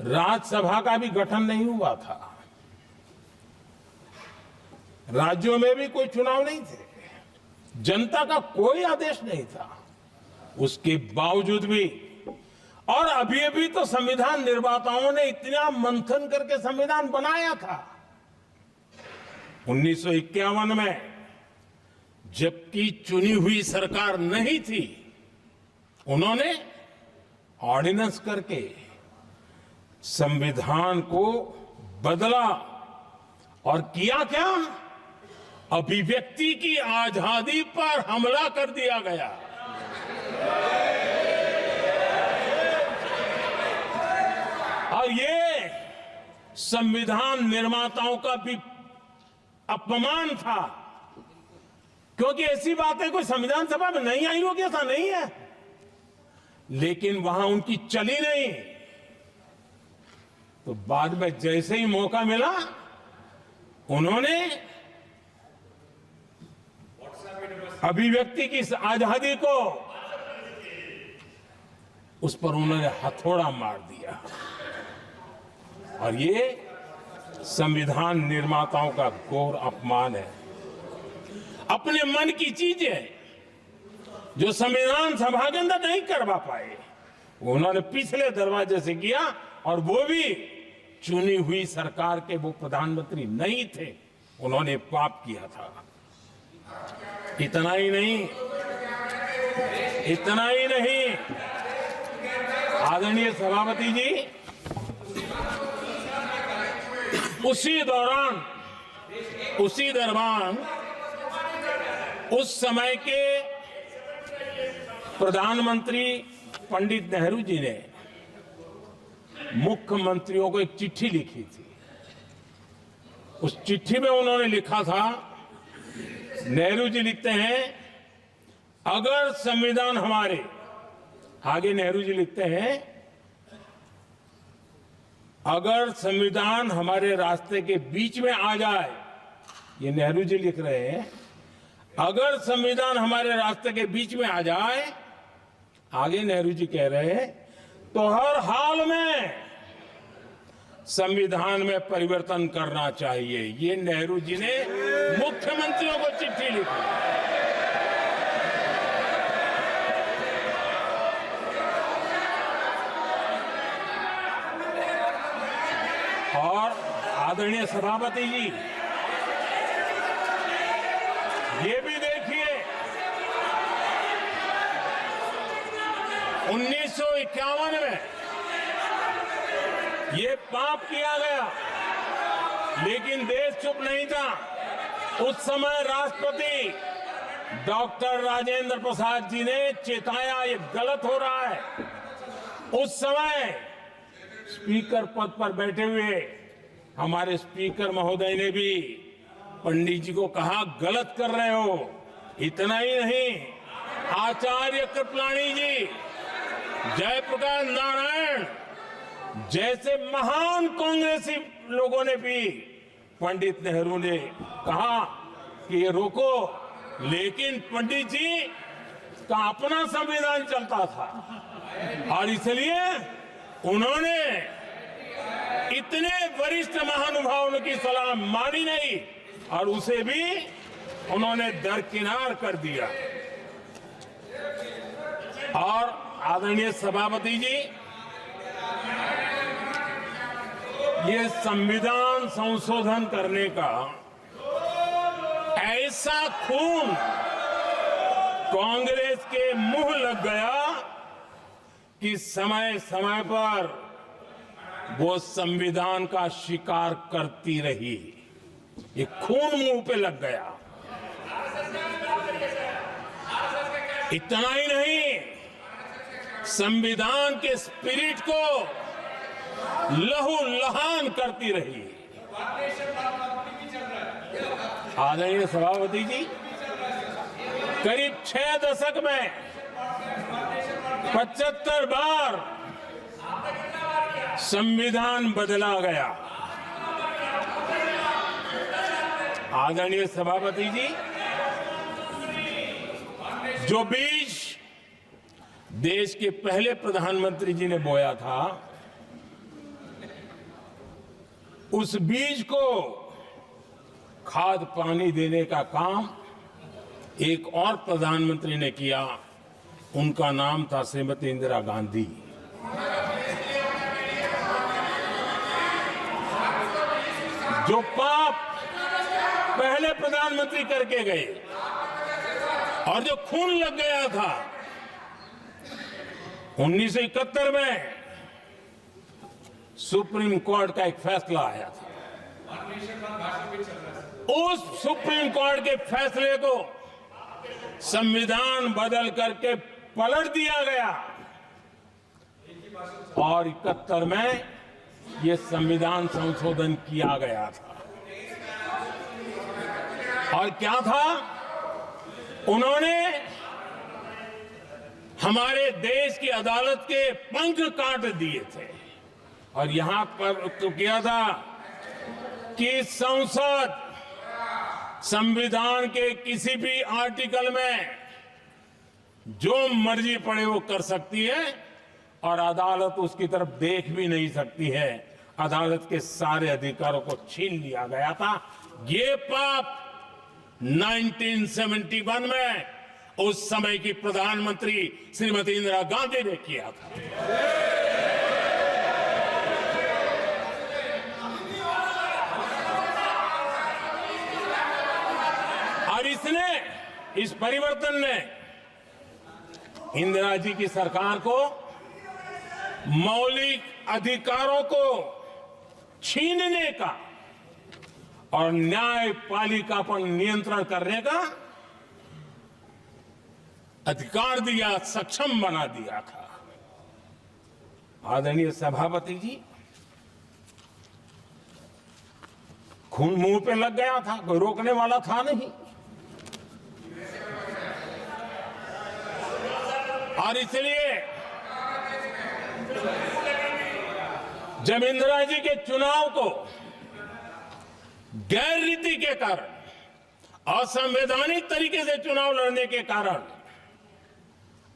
Speaker 4: राज्यसभा का भी गठन नहीं हुआ था, राज्यों में भी कोई चुनाव नहीं थे, जनता का कोई आदेश नहीं था। उसके बावजूद भी, और अभी तो संविधान निर्माताओं ने इतना मंथन करके संविधान बनाया था। 1951 में जबकि चुनी हुई सरकार नहीं थी, उन्होंने ऑर्डिनेंस करके संविधान को बदला, और किया क्या? अभिव्यक्ति की आजादी पर हमला कर दिया गया। और ये संविधान निर्माताओं का भी अपमान था, क्योंकि ऐसी बातें कोई संविधान सभा में नहीं आई होगी, ऐसा नहीं है, लेकिन वहां उनकी चली नहीं। तो बाद में जैसे ही मौका मिला, उन्होंने अभिव्यक्ति की इस आजादी को, उस पर उन्होंने हथौड़ा मार दिया। और ये संविधान निर्माताओं का घोर अपमान है। अपने मन की चीजें जो संविधान सभा के अंदर नहीं करवा पाए, उन्होंने पिछले दरवाजे से किया, और वो भी चुनी हुई सरकार के वो प्रधानमंत्री नहीं थे, उन्होंने पाप किया था। इतना ही नहीं, आदरणीय सभापति जी, उसी दौरान उस समय के प्रधानमंत्री पंडित नेहरू जी ने मुख्यमंत्रियों को एक चिट्ठी लिखी थी। उस चिट्ठी में उन्होंने लिखा था, नेहरू जी लिखते हैं, अगर संविधान हमारे, आगे नेहरू जी लिखते हैं, अगर संविधान हमारे रास्ते के बीच में आ जाए, ये नेहरू जी लिख रहे हैं, अगर संविधान हमारे रास्ते के बीच में आ जाए, आगे नेहरू जी कह रहे हैं, तो हर हाल में संविधान में परिवर्तन करना चाहिए। ये नेहरू जी ने मुख्यमंत्रियों को चिट्ठी लिखी। और आदरणीय सभापति जी, ये भी देखिए, 1951 में ये पाप किया गया, लेकिन देश चुप नहीं था। उस समय राष्ट्रपति डॉक्टर राजेंद्र प्रसाद जी ने चेताया, ये गलत हो रहा है। उस समय स्पीकर पद पर बैठे हुए हमारे स्पीकर महोदय ने भी पंडित जी को कहा, गलत कर रहे हो। इतना ही नहीं, आचार्य कृपलानी जी, जयप्रकाश नारायण जैसे महान कांग्रेसी लोगों ने भी पंडित नेहरू ने कहा कि ये रोको, लेकिन पंडित जी का अपना संविधान चलता था, और इसलिए उन्होंने इतने वरिष्ठ महानुभावों की सलाह मानी नहीं, और उसे भी उन्होंने दरकिनार कर दिया। और आदरणीय सभापति जी, ये संविधान संशोधन करने का ऐसा खून कांग्रेस के मुंह लग गया कि समय समय पर वो संविधान का शिकार करती रही। ये खून मुंह पे लग गया। इतना ही नहीं, संविधान के स्पिरिट को लहू लहान करती रही। आदरणीय सभापति जी, करीब 6 दशक में 75 बार संविधान बदला गया। आदरणीय सभापति जी, जो बीज देश के पहले प्रधानमंत्री जी ने बोया था, उस बीज को खाद पानी देने का काम एक और प्रधानमंत्री ने किया। उनका नाम था श्रीमती इंदिरा गांधी। जो पाप पहले प्रधानमंत्री करके गए और जो खून लग गया था 1971 में, सुप्रीम कोर्ट का एक फैसला आया था। उस सुप्रीम कोर्ट के फैसले को संविधान बदल करके पलट दिया गया, और 71 में यह संविधान संशोधन किया गया था। और क्या था, उन्होंने हमारे देश की अदालत के पंख काट दिए थे, और यहां पर तो किया था कि संसद संविधान के किसी भी आर्टिकल में जो मर्जी पड़े वो कर सकती है, और अदालत उसकी तरफ देख भी नहीं सकती है। अदालत के सारे अधिकारों को छीन लिया गया था। ये पाप 1971 में उस समय की प्रधानमंत्री श्रीमती इंदिरा गांधी ने किया था। और इस परिवर्तन ने इंदिरा जी की सरकार को मौलिक अधिकारों को छीनने का और न्यायपालिका पर नियंत्रण करने का अधिकार दिया, सक्षम बना दिया था। आदरणीय सभापति जी, खून मुंह पे लग गया था, कोई रोकने वाला था नहीं। और इसलिए जब इंदिरा जी के चुनाव को गैर रीति के कारण, असंवैधानिक तरीके से चुनाव लड़ने के कारण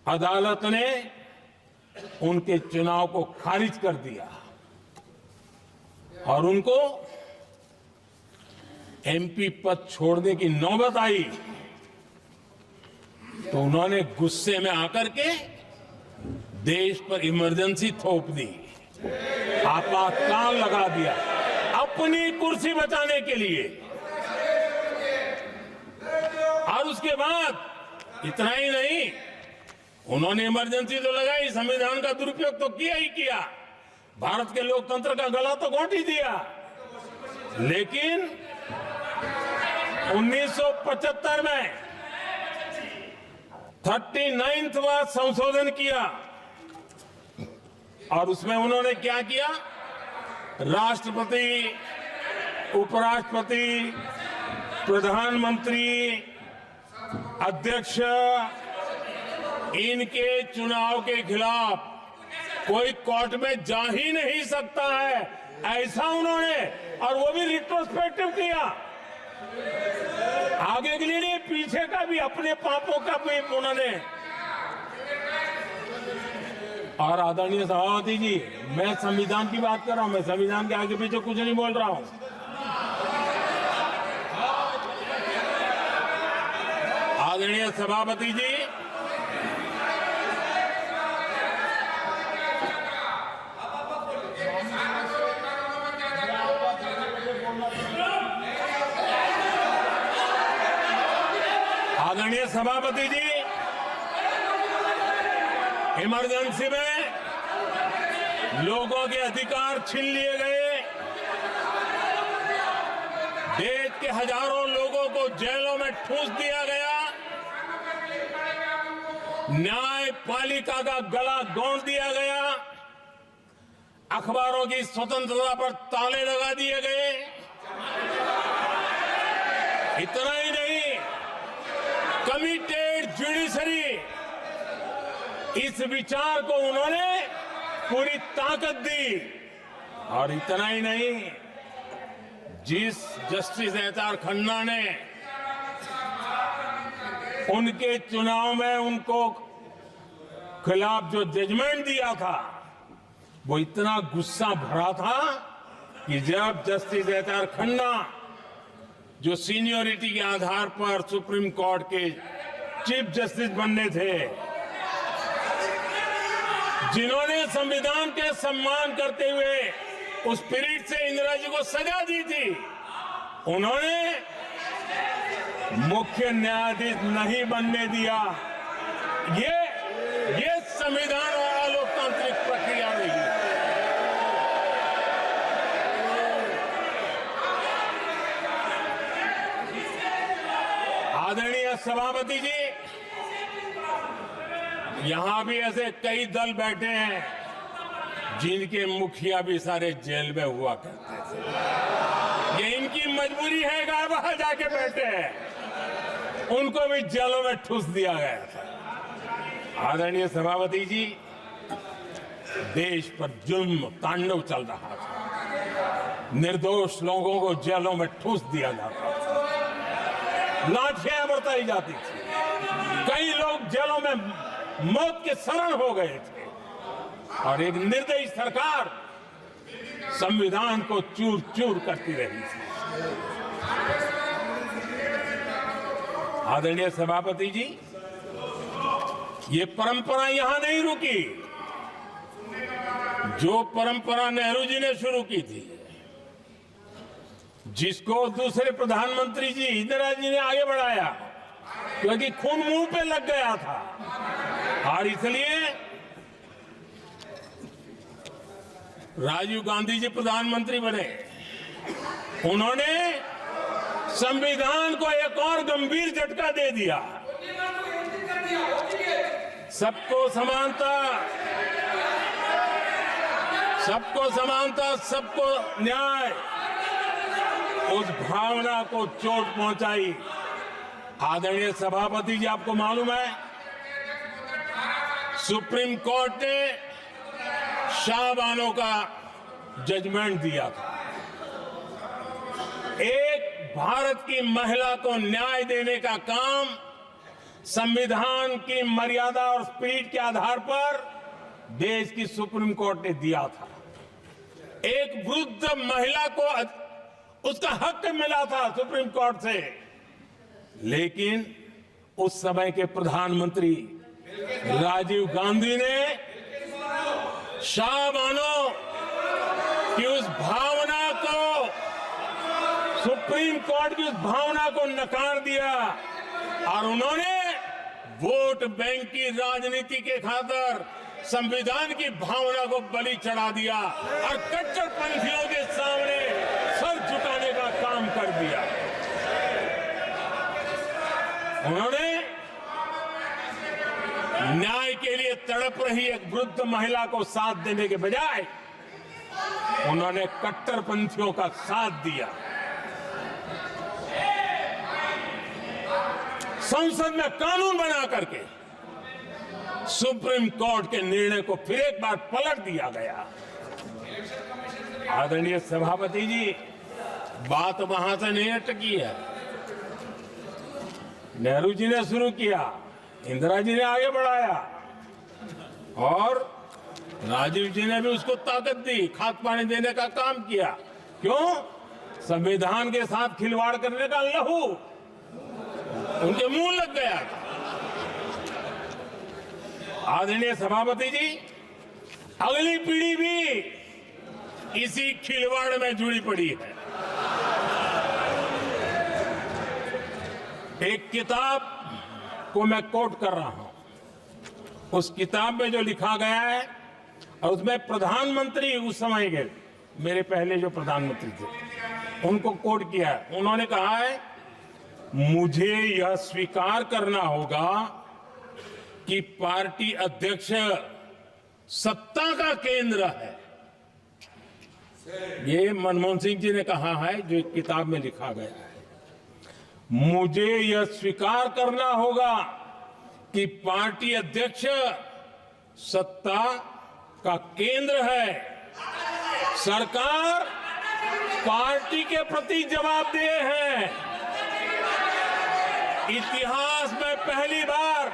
Speaker 4: अदालत ने उनके चुनाव को खारिज कर दिया और उनको एमपी पद छोड़ने की नौबत आई, तो उन्होंने गुस्से में आकर के देश पर इमरजेंसी थोप दी, आपातकाल लगा दिया अपनी कुर्सी बचाने के लिए। और उसके बाद इतना ही नहीं, उन्होंने इमरजेंसी तो लगाई, संविधान का दुरुपयोग तो किया ही किया, भारत के लोकतंत्र का गला तो घोंट ही दिया। लेकिन 1975 में 39वां संशोधन किया और उसमें उन्होंने क्या किया, राष्ट्रपति, उपराष्ट्रपति, प्रधानमंत्री, अध्यक्ष, इनके चुनाव के खिलाफ कोई कोर्ट में जा ही नहीं सकता है, ऐसा उन्होंने, और वो भी रिट्रोस्पेक्टिव किया, आगे के लिए नहीं, पीछे का भी, अपने पापों का भी उन्होंने। और आदरणीय सभापति जी, मैं संविधान की बात कर रहा हूं, मैं संविधान के आगे पीछे कुछ नहीं बोल रहा हूं। आदरणीय सभापति जी, आदरणीय सभापति जी, इमरजेंसी में लोगों के अधिकार छीन लिए गए, देश के हजारों लोगों को जेलों में ठूंस दिया गया, न्यायपालिका का गला घोंट दिया गया, अखबारों की स्वतंत्रता पर ताले लगा दिए गए। इतना ही नहीं, कमिटेड जुडिशरी, इस विचार को उन्होंने पूरी ताकत दी। और इतना ही नहीं, जिस जस्टिस एच.आर. खन्ना ने उनके चुनाव में उनको खिलाफ जो जजमेंट दिया था, वो इतना गुस्सा भरा था कि जब जस्टिस एच.आर. खन्ना, जो सीनियरिटी के आधार पर सुप्रीम कोर्ट के चीफ जस्टिस बनने थे, जिन्होंने संविधान के सम्मान करते हुए उस पीरियड से इंदिरा जी को सजा दी थी, उन्होंने मुख्य न्यायाधीश नहीं बनने दिया। ये संविधान और लोकतांत्रिक प्रक्रिया रही। आदरणीय सभापति जी, यहां भी ऐसे कई दल बैठे हैं जिनके मुखिया भी सारे जेल में हुआ करते थे। ये इनकी मजबूरी है कि वहां जाके बैठे हैं, उनको भी जेलों में ठूस दिया गया था। आदरणीय सभापति जी, देश पर जुल्म तांडव चल रहा था, निर्दोष लोगों को जेलों में ठूस दिया जाता था, लाठियां बरताई जाती थी, कई लोग जेलों में मौत के शरण हो गए थे, और एक निर्दयी सरकार संविधान को चूर चूर करती रही थी। आदरणीय सभापति जी, ये परंपरा यहां नहीं रुकी। जो परंपरा नेहरू जी ने शुरू की थी, जिसको दूसरे प्रधानमंत्री जी इंदिरा जी ने आगे बढ़ाया, क्योंकि खून मुंह पे लग गया था। और इसलिए राजीव गांधी जी प्रधानमंत्री बने। उन्होंने संविधान को एक और गंभीर झटका दे दिया। सबको समानता, सबको समानता, सबको न्याय, उस भावना को चोट पहुंचाई। आदरणीय सभापति जी, आपको मालूम है, सुप्रीम कोर्ट ने शाहबानो का जजमेंट दिया था। एक भारत की महिला को न्याय देने का काम संविधान की मर्यादा और स्पिरिट के आधार पर देश की सुप्रीम कोर्ट ने दिया था। एक वृद्ध महिला को उसका हक मिला था सुप्रीम कोर्ट से, लेकिन उस समय के प्रधानमंत्री राजीव गांधी ने शाहबानो की उस भावना को, सुप्रीम कोर्ट की उस भावना को नकार दिया और उन्होंने वोट बैंक की राजनीति के खातिर संविधान की भावना को बलि चढ़ा दिया और कट्टरपंथियों के सामने सर झुकाने का काम कर दिया। उन्होंने न्याय के लिए तड़प रही एक वृद्ध महिला को साथ देने के बजाय उन्होंने कट्टरपंथियों का साथ दिया। संसद में कानून बना करके सुप्रीम कोर्ट के निर्णय को फिर एक बार पलट दिया गया। आदरणीय सभापति जी, बात वहां से नहीं अटकी है। नेहरू जी ने शुरू किया, इंदिरा जी ने आगे बढ़ाया और राजीव जी ने भी उसको ताकत दी, खाद पानी देने का काम किया। क्यों? संविधान के साथ खिलवाड़ करने का लहू उनके मुंह लग गया। आदरणीय सभापति जी, अगली पीढ़ी भी इसी खिलवाड़ में जुड़ी पड़ी है। एक किताब को मैं कोट कर रहा हूं। उस किताब में जो लिखा गया है, और उसमें प्रधानमंत्री उस समय के मेरे पहले जो प्रधानमंत्री थे उनको कोट किया है। उन्होंने कहा है, मुझे यह स्वीकार करना होगा कि पार्टी अध्यक्ष सत्ता का केंद्र है। ये मनमोहन सिंह जी ने कहा है, जो एक किताब में लिखा गया है। मुझे यह स्वीकार करना होगा कि पार्टी अध्यक्ष सत्ता का केंद्र है। सरकार पार्टी के प्रति जवाबदेह है। इतिहास में पहली बार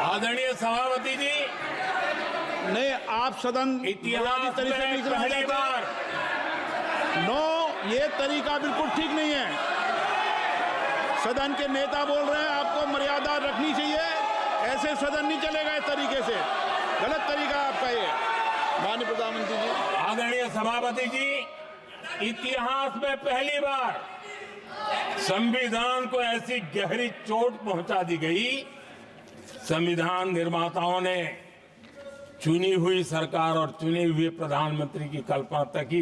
Speaker 4: आदरणीय सभापति जी,
Speaker 2: नहीं, आप सदन
Speaker 4: इतिहास
Speaker 2: तरीके से
Speaker 4: में पहली बार
Speaker 2: नो, ये तरीका बिल्कुल ठीक नहीं है। सदन के नेता बोल रहे हैं, आपको मर्यादा रखनी चाहिए। ऐसे सदन नहीं चलेगा इस तरीके से, गलत तरीका आपका ये। माननीय प्रधानमंत्री जी,
Speaker 4: आदरणीय सभापति जी, इतिहास में पहली बार संविधान को ऐसी गहरी चोट पहुंचा दी गई। संविधान निर्माताओं ने चुनी हुई सरकार और चुने हुए प्रधानमंत्री की कल्पना तक ही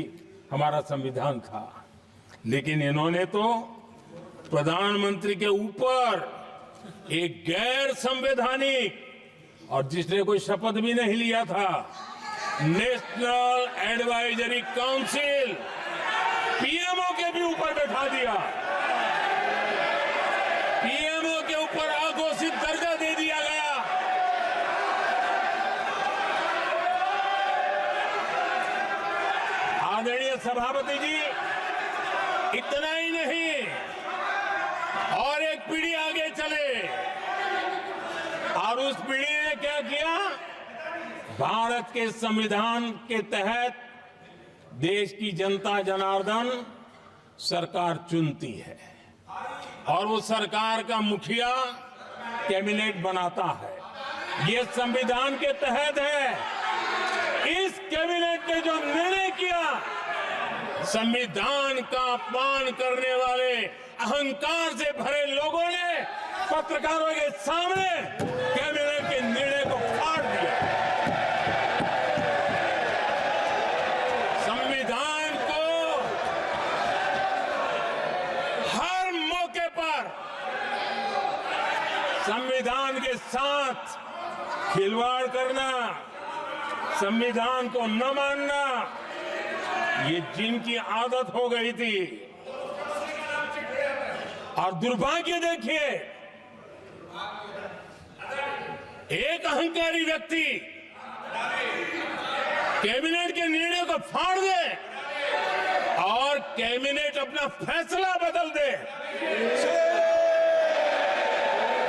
Speaker 4: हमारा संविधान था, लेकिन इन्होंने तो प्रधानमंत्री के ऊपर एक गैर संवैधानिक, और जिसने कोई शपथ भी नहीं लिया था, नेशनल एडवाइजरी काउंसिल पीएमओ के भी ऊपर बैठा दिया। पीएमओ के ऊपर अघोषित दर्जा दे दिया गया। आदरणीय सभापति जी, इतना ही नहीं, और एक पीढ़ी आगे चले, और उस पीढ़ी ने क्या किया? भारत के संविधान के तहत देश की जनता जनार्दन सरकार चुनती है और वो सरकार का मुखिया कैबिनेट बनाता है। ये संविधान के तहत है। इस कैबिनेट ने जो निर्णय किया, संविधान का अपमान करने वाले अहंकार से भरे लोगों ने पत्रकारों के सामने कैबिनेट के निर्णय को फाड़ दिया। संविधान को हर मौके पर संविधान के साथ खिलवाड़ करना, संविधान को न मानना, ये जिनकी आदत हो गई थी। और दुर्भाग्य देखिए, एक अहंकारी व्यक्ति कैबिनेट के निर्णय को फाड़ दे और कैबिनेट अपना फैसला बदल दे।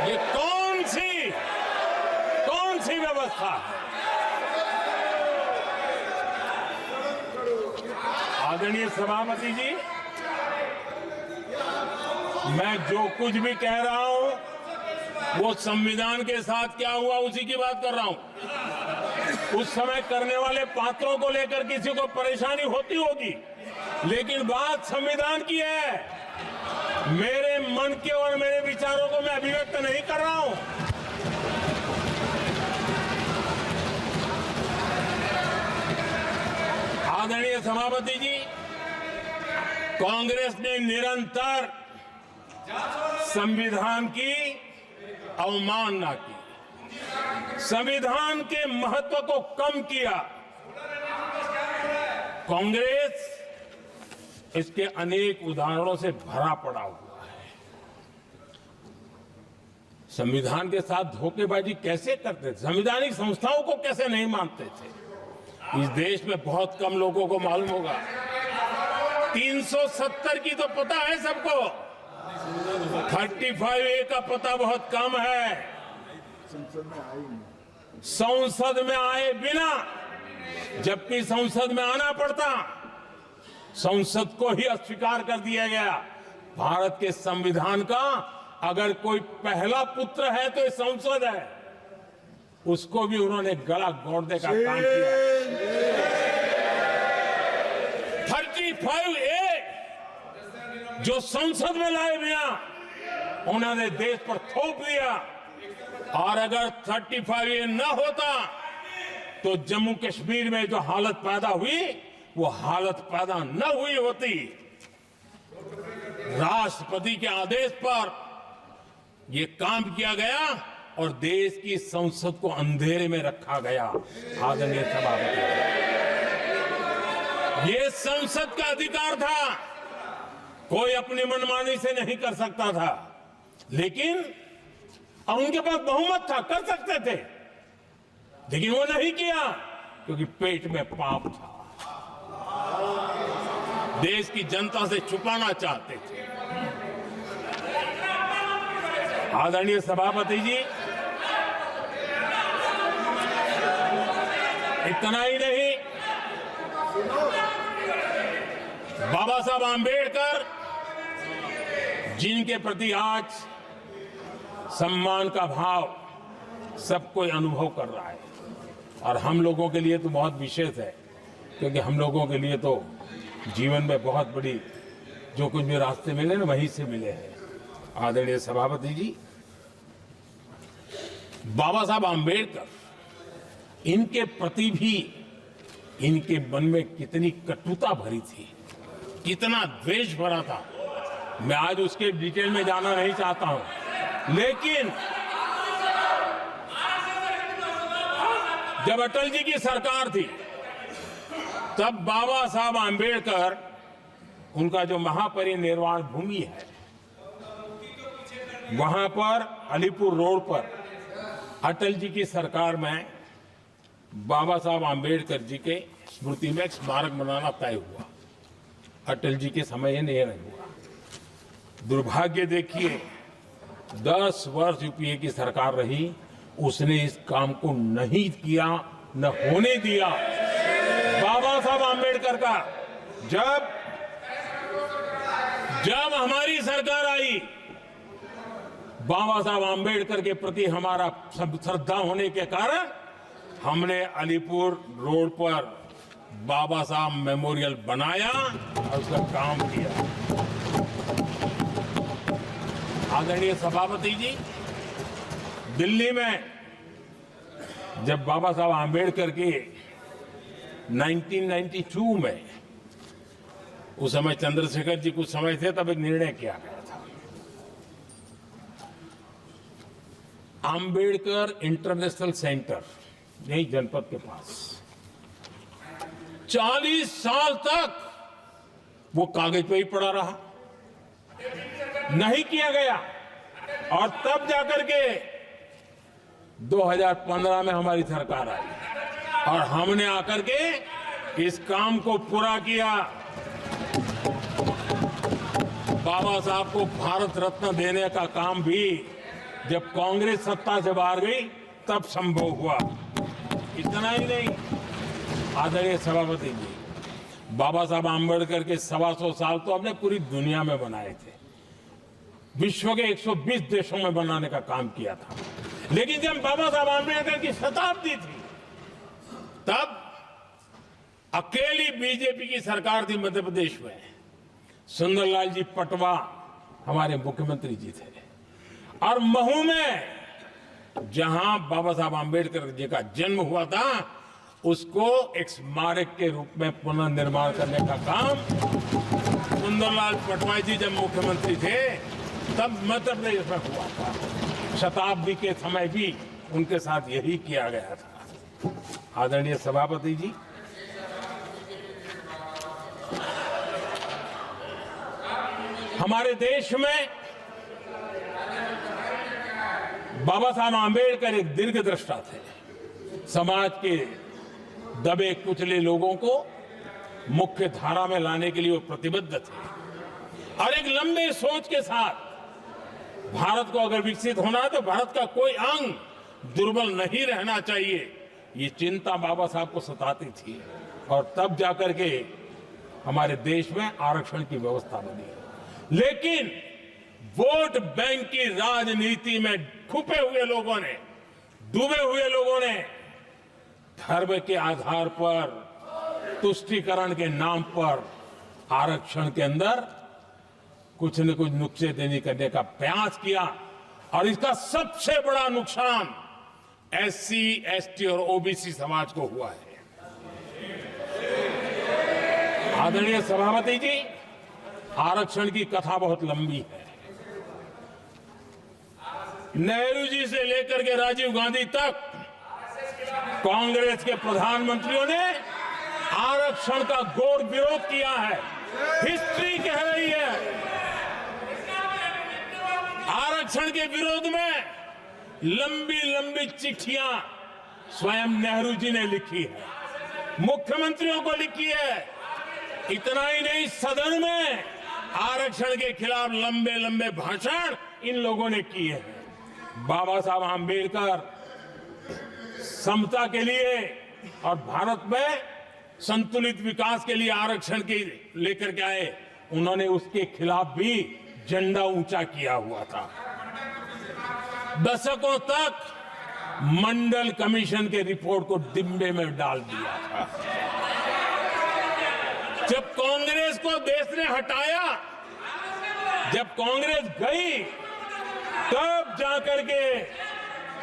Speaker 4: ये कौन सी व्यवस्था है? आदरणीय सभापति जी, मैं जो कुछ भी कह रहा हूं वो संविधान के साथ क्या हुआ उसी की बात कर रहा हूं। उस समय करने वाले पात्रों को लेकर किसी को परेशानी होती होगी, लेकिन बात संविधान की है। मेरे मन के और मेरे विचारों को मैं अभिव्यक्त नहीं कर रहा हूं। आदरणीय सभापति जी, कांग्रेस ने निरंतर संविधान की अवमानना की, संविधान के महत्व को कम किया। कांग्रेस इसके अनेक उदाहरणों से भरा पड़ा हुआ है। संविधान के साथ धोखेबाजी कैसे करते थे, संवैधानिक संस्थाओं को कैसे नहीं मानते थे, इस देश में बहुत कम लोगों को मालूम होगा। 370 की तो पता है सबको, 35A का पता बहुत कम है। संसद में आए बिना, जबकि संसद में आना पड़ता, संसद को ही अस्वीकार कर दिया गया। भारत के संविधान का अगर कोई पहला पुत्र है तो ये संसद है, उसको भी उन्होंने गला घोंटने का काम किया। 35A जो संसद में लाए बिना उन्होंने देश पर थोप दिया, और अगर 35A न होता तो जम्मू कश्मीर में जो हालत पैदा हुई वो हालत पैदा न हुई होती। राष्ट्रपति के आदेश पर यह काम किया गया और देश की संसद को अंधेरे में रखा गया। आदरणीय सभापति, ये संसद का अधिकार था, कोई अपनी मनमानी से नहीं कर सकता था, लेकिन और उनके पास बहुमत था, कर सकते थे, लेकिन वो नहीं किया क्योंकि पेट में पाप था, देश की जनता से छुपाना चाहते थे। आदरणीय सभापति जी, इतना ही नहीं, बाबा साहब आंबेडकर जिनके प्रति आज सम्मान का भाव सब कोई अनुभव कर रहा है, और हम लोगों के लिए तो बहुत विशेष है, क्योंकि हम लोगों के लिए तो जीवन में बहुत बड़ी जो कुछ भी रास्ते मिले ना वहीं से मिले हैं। आदरणीय सभापति जी, बाबा साहब आंबेडकर, इनके प्रति भी इनके मन में कितनी कटुता भरी थी, कितना द्वेष भरा था, मैं आज उसके डिटेल में जाना नहीं चाहता हूं, लेकिन जब अटल जी की सरकार थी तब बाबा साहब आंबेडकर, उनका जो महापरिनिर्वाण भूमि है वहां पर अलीपुर रोड पर अटल जी की सरकार में बाबा साहब आंबेडकर जी के स्मृति में एक स्मारक बनाना तय हुआ। अटल जी के समय ये नहीं हुआ। दुर्भाग्य देखिए, 10 वर्ष यूपीए की सरकार रही, उसने इस काम को नहीं किया, न होने दिया। बाबा साहब आंबेडकर का जब जब हमारी सरकार आई, बाबा साहब आम्बेडकर के प्रति हमारा श्रद्धा होने के कारण हमने अलीपुर रोड पर बाबा साहब मेमोरियल बनाया और उसका काम किया। आदरणीय सभापति जी, दिल्ली में जब बाबा साहब आम्बेडकर के 1992 में, उस समय चंद्रशेखर जी कुछ समय थे, तब एक निर्णय किया गया था, आम्बेडकर इंटरनेशनल सेंटर यही जनपद के पास 40 साल तक वो कागज पे ही पड़ा रहा, नहीं किया गया। और तब जाकर के 2015 में हमारी सरकार आई और हमने आकर के इस काम को पूरा किया। बाबा साहब को भारत रत्न देने का काम भी जब कांग्रेस सत्ता से बाहर गई तब संभव हुआ। इतना ही नहीं, आदरणीय सभापति जी, बाबा साहब आम्बेडकर के 125 साल तो हमने पूरी दुनिया में बनाए थे, विश्व के 120 देशों में बनाने का काम किया था। लेकिन जब बाबा साहब आम्बेडकर की शताब्दी थी, तब अकेली बीजेपी की सरकार थी मध्य प्रदेश में। सुंदरलाल जी पटवा हमारे मुख्यमंत्री जी थे और महू में जहां बाबा साहब आम्बेडकर जी का जन्म हुआ था, उसको एक स्मारक के रूप में पुनर्निर्माण करने का काम सुंदरलाल पटवा जी जब मुख्यमंत्री थे तब मध्य प्रदेश में हुआ था। शताब्दी के समय भी उनके साथ यही किया गया था। आदरणीय सभापति जी, हमारे देश में बाबा साहब आम्बेडकर एक दीर्घदृष्टा थे। समाज के दबे कुचले लोगों को मुख्य धारा में लाने के लिए वो प्रतिबद्ध थे और एक लंबे सोच के साथ भारत को अगर विकसित होना है तो भारत का कोई अंग दुर्बल नहीं रहना चाहिए, ये चिंता बाबा साहब को सताती थी। और तब जाकर के हमारे देश में आरक्षण की व्यवस्था बनी। लेकिन वोट बैंक की राजनीति में छुपे हुए लोगों ने, डूबे हुए लोगों ने धर्म के आधार पर, तुष्टीकरण के नाम पर आरक्षण के अंदर कुछ न कुछ नुक्सेदनी करने का प्रयास किया और इसका सबसे बड़ा नुकसान एससी, एसटी और ओबीसी समाज को हुआ है। आदरणीय सभापति जी, आरक्षण की कथा बहुत लंबी है। नेहरू जी से लेकर के राजीव गांधी तक कांग्रेस के प्रधानमंत्रियों ने आरक्षण का घोर विरोध किया है। हिस्ट्री कह रही है आरक्षण के विरोध में लंबी लंबी चिट्ठियां स्वयं नेहरू जी ने लिखी है, मुख्यमंत्रियों को लिखी है। इतना ही नहीं, सदन में आरक्षण के खिलाफ लंबे लंबे भाषण इन लोगों ने किए हैं। बाबा साहब आम्बेडकर समता के लिए और भारत में संतुलित विकास के लिए आरक्षण की लेकर के आए, उन्होंने उसके खिलाफ भी झंडा ऊंचा किया हुआ था। दशकों तक मंडल कमीशन के रिपोर्ट को डिब्बे में डाल दिया था। जब कांग्रेस को देश ने हटाया, जब कांग्रेस गई, तब जाकर के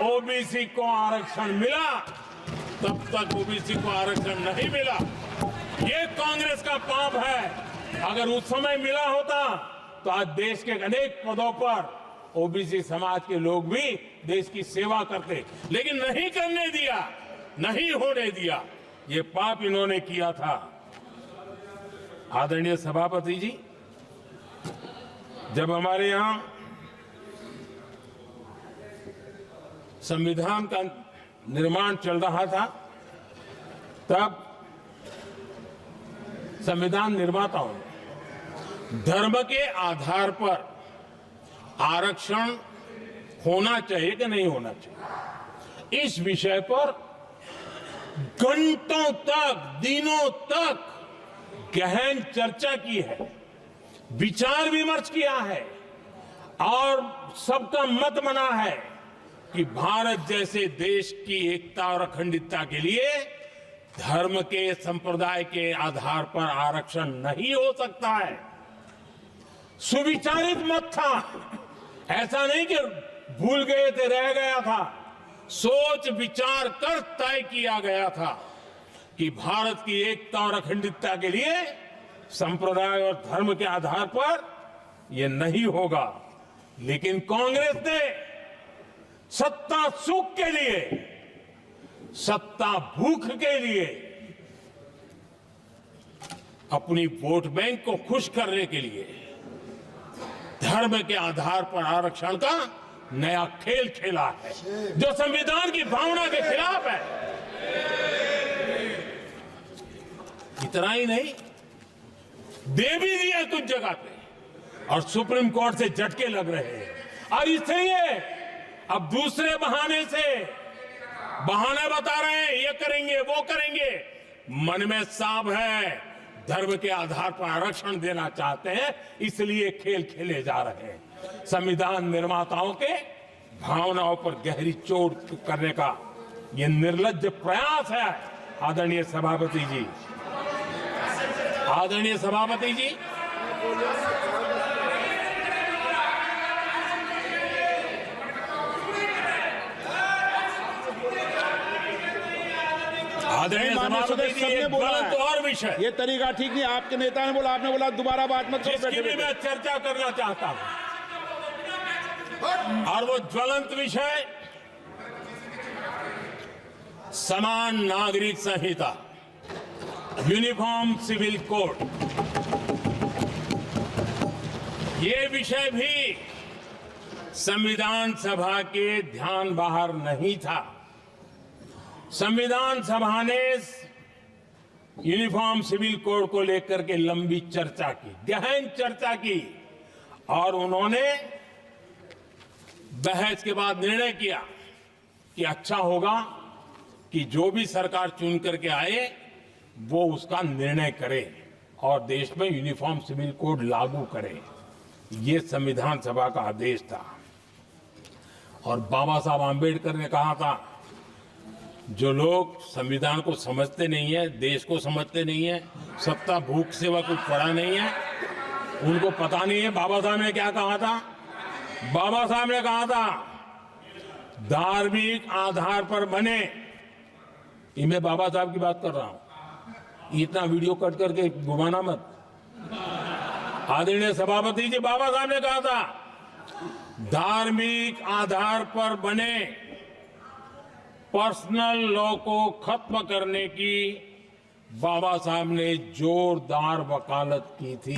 Speaker 4: ओबीसी को आरक्षण मिला। तब तक ओबीसी को आरक्षण नहीं मिला। ये कांग्रेस का पाप है। अगर उस समय मिला होता तो आज देश के अनेक पदों पर ओबीसी समाज के लोग भी देश की सेवा करते, लेकिन नहीं करने दिया, नहीं होने दिया। ये पाप इन्होंने किया था। आदरणीय सभापति जी, जब हमारे यहां संविधान का निर्माण चल रहा था, तब संविधान निर्माताओं ने धर्म के आधार पर आरक्षण होना चाहिए कि नहीं होना चाहिए, इस विषय पर घंटों तक, दिनों तक गहन चर्चा की है। विचार विमर्श किया है और सबका मत बना है कि भारत जैसे देश की एकता और अखंडता के लिए धर्म के संप्रदाय के आधार पर आरक्षण नहीं हो सकता है। सुविचारित मत था, ऐसा नहीं कि भूल गए थे, रह गया था। सोच विचार कर तय किया गया था कि भारत की एकता और अखंडता के लिए संप्रदाय और धर्म के आधार पर यह नहीं होगा। लेकिन कांग्रेस ने सत्ता सुख के लिए, सत्ता भूख के लिए, अपनी वोट बैंक को खुश करने के लिए धर्म के आधार पर आरक्षण का नया खेल खेला है, जो संविधान की भावना के खिलाफ है। इतना ही नहीं, दे भी दिया कुछ जगह पे और सुप्रीम कोर्ट से झटके लग रहे हैं। और इसलिए अब दूसरे बहाने से बहाने बता रहे हैं, ये करेंगे वो करेंगे। मन में साफ है, धर्म के आधार पर आरक्षण देना चाहते हैं, इसलिए खेल खेले जा रहे हैं। संविधान निर्माताओं के भावनाओं पर गहरी चोट करने का यह निर्लज्ज प्रयास है। आदरणीय सभापति जी, आदरणीय सभापति जी,
Speaker 2: सबने बोला
Speaker 4: तो और विषय,
Speaker 2: ये तरीका ठीक नहीं। आपके नेता ने बोला, आपने बोला दोबारा बात मत करो।
Speaker 4: जिसकी भी मैं चर्चा करना चाहता हूं, और वो ज्वलंत विषय समान नागरिक संहिता, यूनिफॉर्म सिविल कोड। ये विषय भी संविधान सभा के ध्यान बाहर नहीं था। संविधान सभा ने यूनिफॉर्म सिविल कोड को लेकर के लंबी चर्चा की, गहन चर्चा की, और उन्होंने बहस के बाद निर्णय किया कि अच्छा होगा कि जो भी सरकार चुन करके आए वो उसका निर्णय करे और देश में यूनिफॉर्म सिविल कोड लागू करे। ये संविधान सभा का आदेश था। और बाबा साहब आंबेडकर ने कहा था, जो लोग संविधान को समझते नहीं है, देश को समझते नहीं है, सत्ता भूख सेवा कुछ पढ़ा नहीं है, उनको पता नहीं है बाबा साहब ने क्या कहा था। बाबा साहब ने कहा था, धार्मिक आधार पर बने, ये मैं बाबा साहब की बात कर रहा हूं, इतना वीडियो कट करके घुमाना मत। आदरणीय सभापति जी, बाबा साहब ने कहा था, धार्मिक आधार पर बने पर्सनल लॉ को खत्म करने की बाबा साहब ने जोरदार वकालत की थी।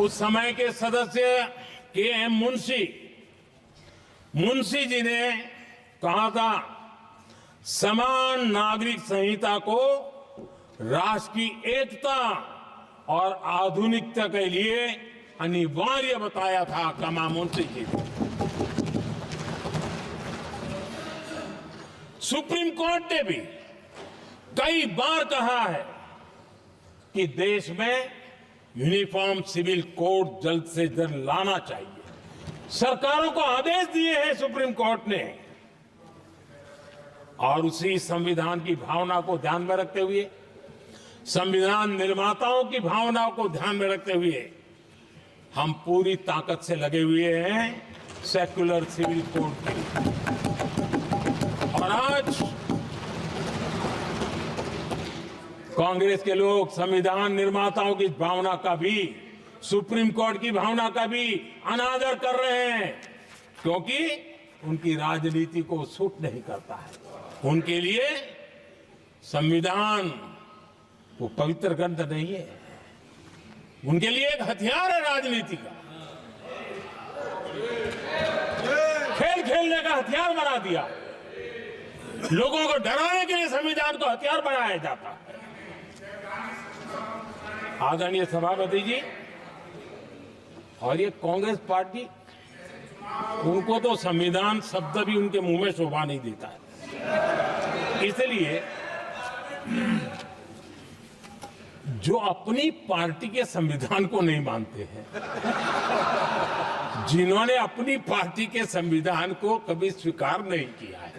Speaker 4: उस समय के सदस्य के.एम. मुंशी जी ने कहा था, समान नागरिक संहिता को राष्ट्र की एकता और आधुनिकता के लिए अनिवार्य बताया था। कमा मुंशी जी ने। सुप्रीम कोर्ट ने भी कई बार कहा है कि देश में यूनिफॉर्म सिविल कोड जल्द से जल्द लाना चाहिए। सरकारों को आदेश दिए हैं सुप्रीम कोर्ट ने, और उसी संविधान की भावना को ध्यान में रखते हुए, संविधान निर्माताओं की भावनाओं को ध्यान में रखते हुए हम पूरी ताकत से लगे हुए हैं सेक्युलर सिविल कोड के लिए। और आज कांग्रेस के लोग संविधान निर्माताओं की भावना का भी, सुप्रीम कोर्ट की भावना का भी अनादर कर रहे हैं, क्योंकि उनकी राजनीति को सूट नहीं करता है। उनके लिए संविधान वो पवित्र ग्रंथ नहीं है, उनके लिए एक हथियार है राजनीति का। खेल खेलने का हथियार बना दिया। लोगों को डराने के लिए संविधान को हथियार बनाया जाता है। आदरणीय सभापति जी, और ये कांग्रेस पार्टी, उनको तो संविधान शब्द भी उनके मुंह में शोभा नहीं देता है। इसलिए जो अपनी पार्टी के संविधान को नहीं मानते हैं, जिन्होंने अपनी पार्टी के संविधान को कभी स्वीकार नहीं किया है,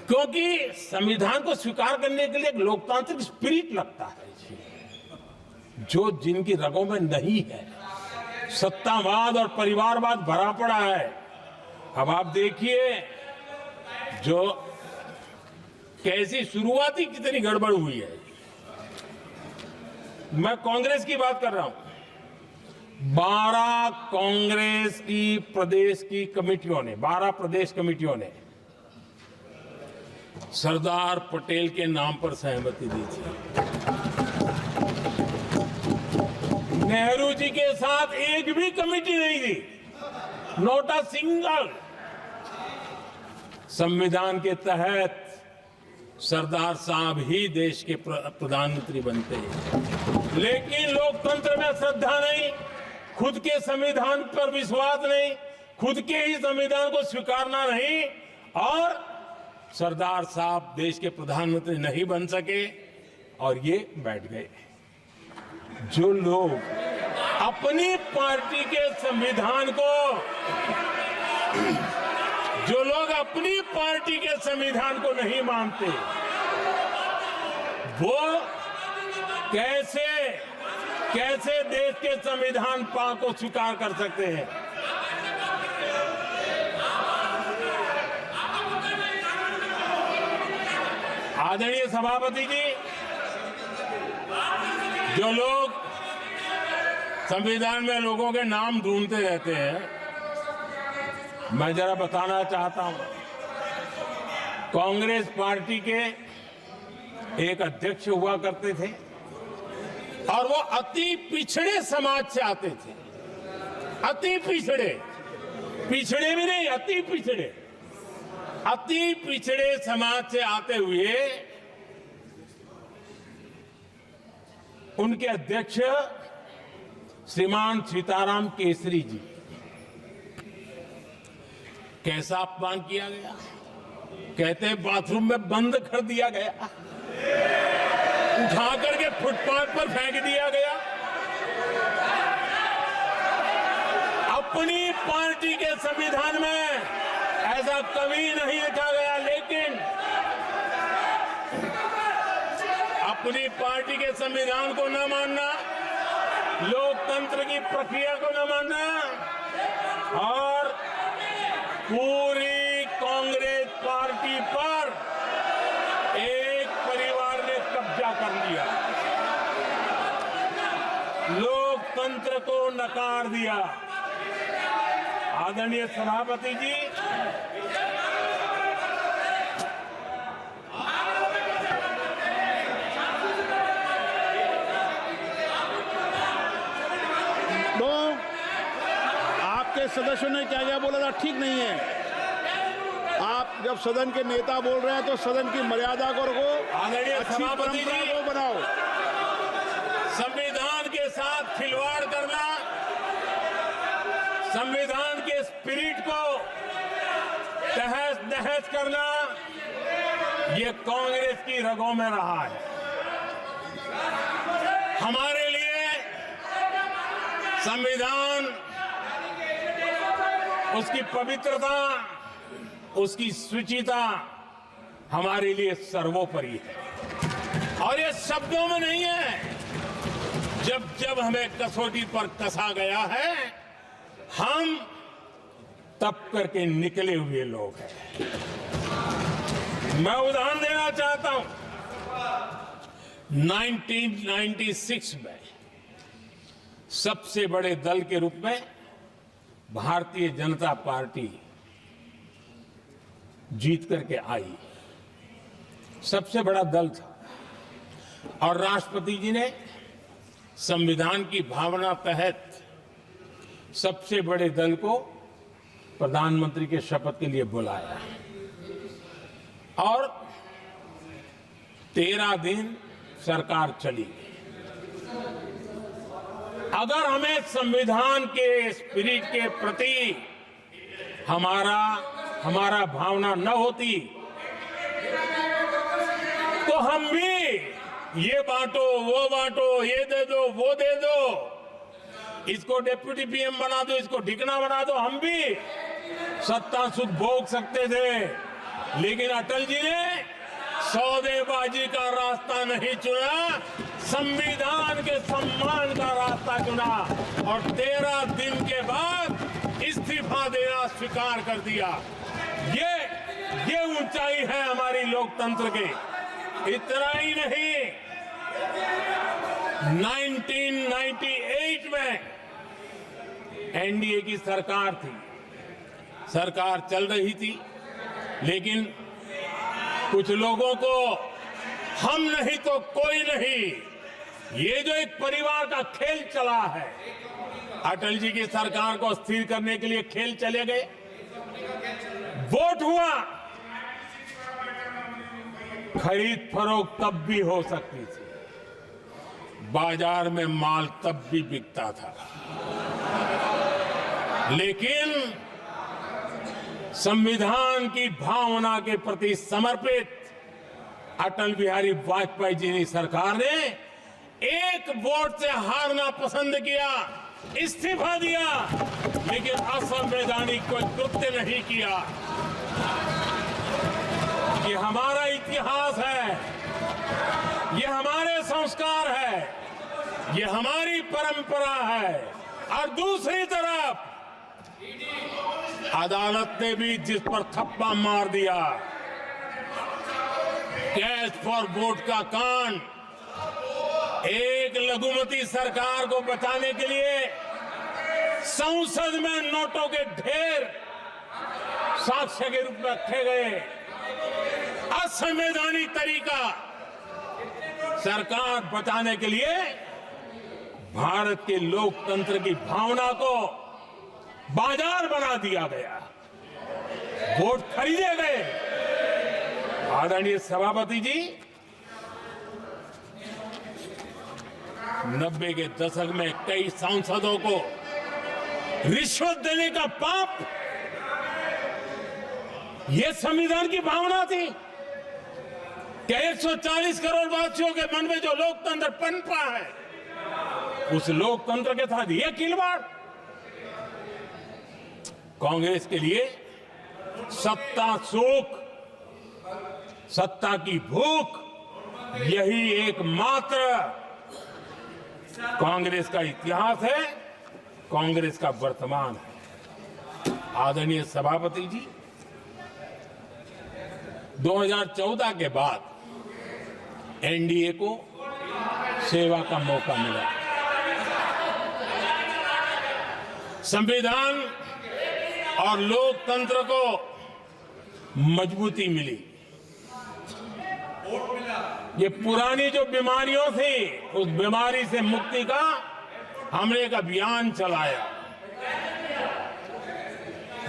Speaker 4: क्योंकि संविधान को स्वीकार करने के लिए एक लोकतांत्रिक स्पिरिट लगता है जो जिनकी रगों में नहीं है। सत्तावाद और परिवारवाद भरा पड़ा है। अब आप देखिए जो कैसी शुरुआती कितनी गड़बड़ हुई है। मैं कांग्रेस की बात कर रहा हूं। 12 कांग्रेस की प्रदेश की कमेटियों ने, 12 प्रदेश कमेटियों ने सरदार पटेल के नाम पर सहमति दी थी। नेहरू जी के साथ एक भी कमेटी नहीं थी, नॉट अ सिंगल। संविधान के तहत सरदार साहब ही देश के प्रधानमंत्री बनते हैं, लेकिन लोकतंत्र में श्रद्धा नहीं, खुद के संविधान पर विश्वास नहीं, खुद के ही संविधान को स्वीकारना नहीं, और सरदार साहब देश के प्रधानमंत्री नहीं बन सके और ये बैठ गए। जो लोग अपनी पार्टी के संविधान को, जो लोग अपनी पार्टी के संविधान को नहीं मानते, वो कैसे देश के संविधान को स्वीकार कर सकते हैं? आदरणीय सभापति जी, जो लोग संविधान में लोगों के नाम ढूंढते रहते हैं, मैं जरा बताना चाहता हूं। कांग्रेस पार्टी के एक अध्यक्ष हुआ करते थे और वो अति पिछड़े समाज से आते थे। अति पिछड़े, पिछड़े भी नहीं, अति पिछड़े, अति पिछड़े समाज से आते हुए उनके अध्यक्ष श्रीमान सीताराम केसरी जी, कैसा अपमान किया गया। कहते हैं बाथरूम में बंद कर दिया गया, उठा करके फुटपाथ पर फेंक दिया गया। अपनी पार्टी के संविधान में ऐसा कभी नहीं लिखा गया, लेकिन अपनी पार्टी के संविधान को न मानना, लोकतंत्र की प्रक्रिया को न मानना, और पूरी कांग्रेस पार्टी पर एक परिवार ने कब्जा कर लिया, लोकतंत्र को नकार दिया। आदरणीय सभापति जी,
Speaker 2: तो आपके सदस्यों ने क्या क्या बोला था ठीक नहीं है। आप जब सदन के नेता बोल रहे हैं तो सदन की मर्यादा को रखो, अच्छी परंपरा को बनाओ।
Speaker 4: संविधान के साथ खिलवाड़ करना, संविधान के स्पिरिट को तहस नहस करना, ये कांग्रेस की रगों में रहा है। हमारे लिए संविधान, उसकी पवित्रता, उसकी शुचिता हमारे लिए सर्वोपरि है। और ये शब्दों में नहीं है, जब जब हमें कसौटी पर कसा गया है, हम तप करके निकले हुए लोग हैं। मैं उदाहरण देना चाहता हूं। 1996 में सबसे बड़े दल के रूप में भारतीय जनता पार्टी जीत करके आई, सबसे बड़ा दल था, और राष्ट्रपति जी ने संविधान की भावना तहत सबसे बड़े दल को प्रधानमंत्री के शपथ के लिए बुलाया, और 13 दिन सरकार चली। अगर हमें संविधान के स्पिरिट के प्रति हमारा भावना न होती तो हम भी ये बांटो, वो बांटो, ये दे दो, वो दे दो, इसको डिप्टी पीएम बना दो, इसको ढिकना बना दो, हम भी सत्ता सुख भोग सकते थे। लेकिन अटल जी ने सौदेबाजी का रास्ता नहीं चुना, संविधान के सम्मान का रास्ता चुना और 13 दिन के बाद इस्तीफा देना स्वीकार कर दिया। ये ऊंचाई है हमारी लोकतंत्र की। इतना ही नहीं, 1998 में एनडीए की सरकार थी, सरकार चल रही थी, लेकिन कुछ लोगों को हम नहीं तो कोई नहीं, ये जो एक परिवार का खेल चला है, अटल जी की सरकार को अस्थिर करने के लिए खेल चले गए। वोट हुआ, खरीद फरोख्त तब भी हो सकती थी, बाजार में माल तब भी बिकता था, लेकिन संविधान की भावना के प्रति समर्पित अटल बिहारी वाजपेयी जी की सरकार ने एक वोट से हारना पसंद किया, इस्तीफा दिया, लेकिन असंवैधानिक कोई कृत्य नहीं किया। ये हमारा इतिहास है, ये हमारे संस्कार है, ये हमारी परंपरा है। और दूसरी तरफ अदालत ने भी जिस पर थप्पा मार दिया, कैश फॉर वोट का कांड, एक लघुमती सरकार को बचाने के लिए संसद में नोटों के ढेर साक्ष्य के रूप में रखे गए, असंवैधानिक तरीका। सरकार बचाने के लिए भारत के लोकतंत्र की भावना को बाजार बना दिया गया, वोट खरीदे गए। आदरणीय सभापति जी, 90 के दशक में कई सांसदों को रिश्वत देने का पाप, ये संविधान की भावना थी कि 140 करोड़ वासियों के मन में जो लोकतंत्र पनपा है, उस लोकतंत्र के साथ ये खिलवाड़। कांग्रेस के लिए सत्ता सुख, सत्ता की भूख, यही एकमात्र कांग्रेस का इतिहास है, कांग्रेस का वर्तमान है। आदरणीय सभापति जी, 2014 के बाद एनडीए को सेवा का मौका मिला, संविधान और लोकतंत्र को मजबूती मिली। ये पुरानी जो बीमारियों थी, उस बीमारी से मुक्ति का हमने एक अभियान चलाया।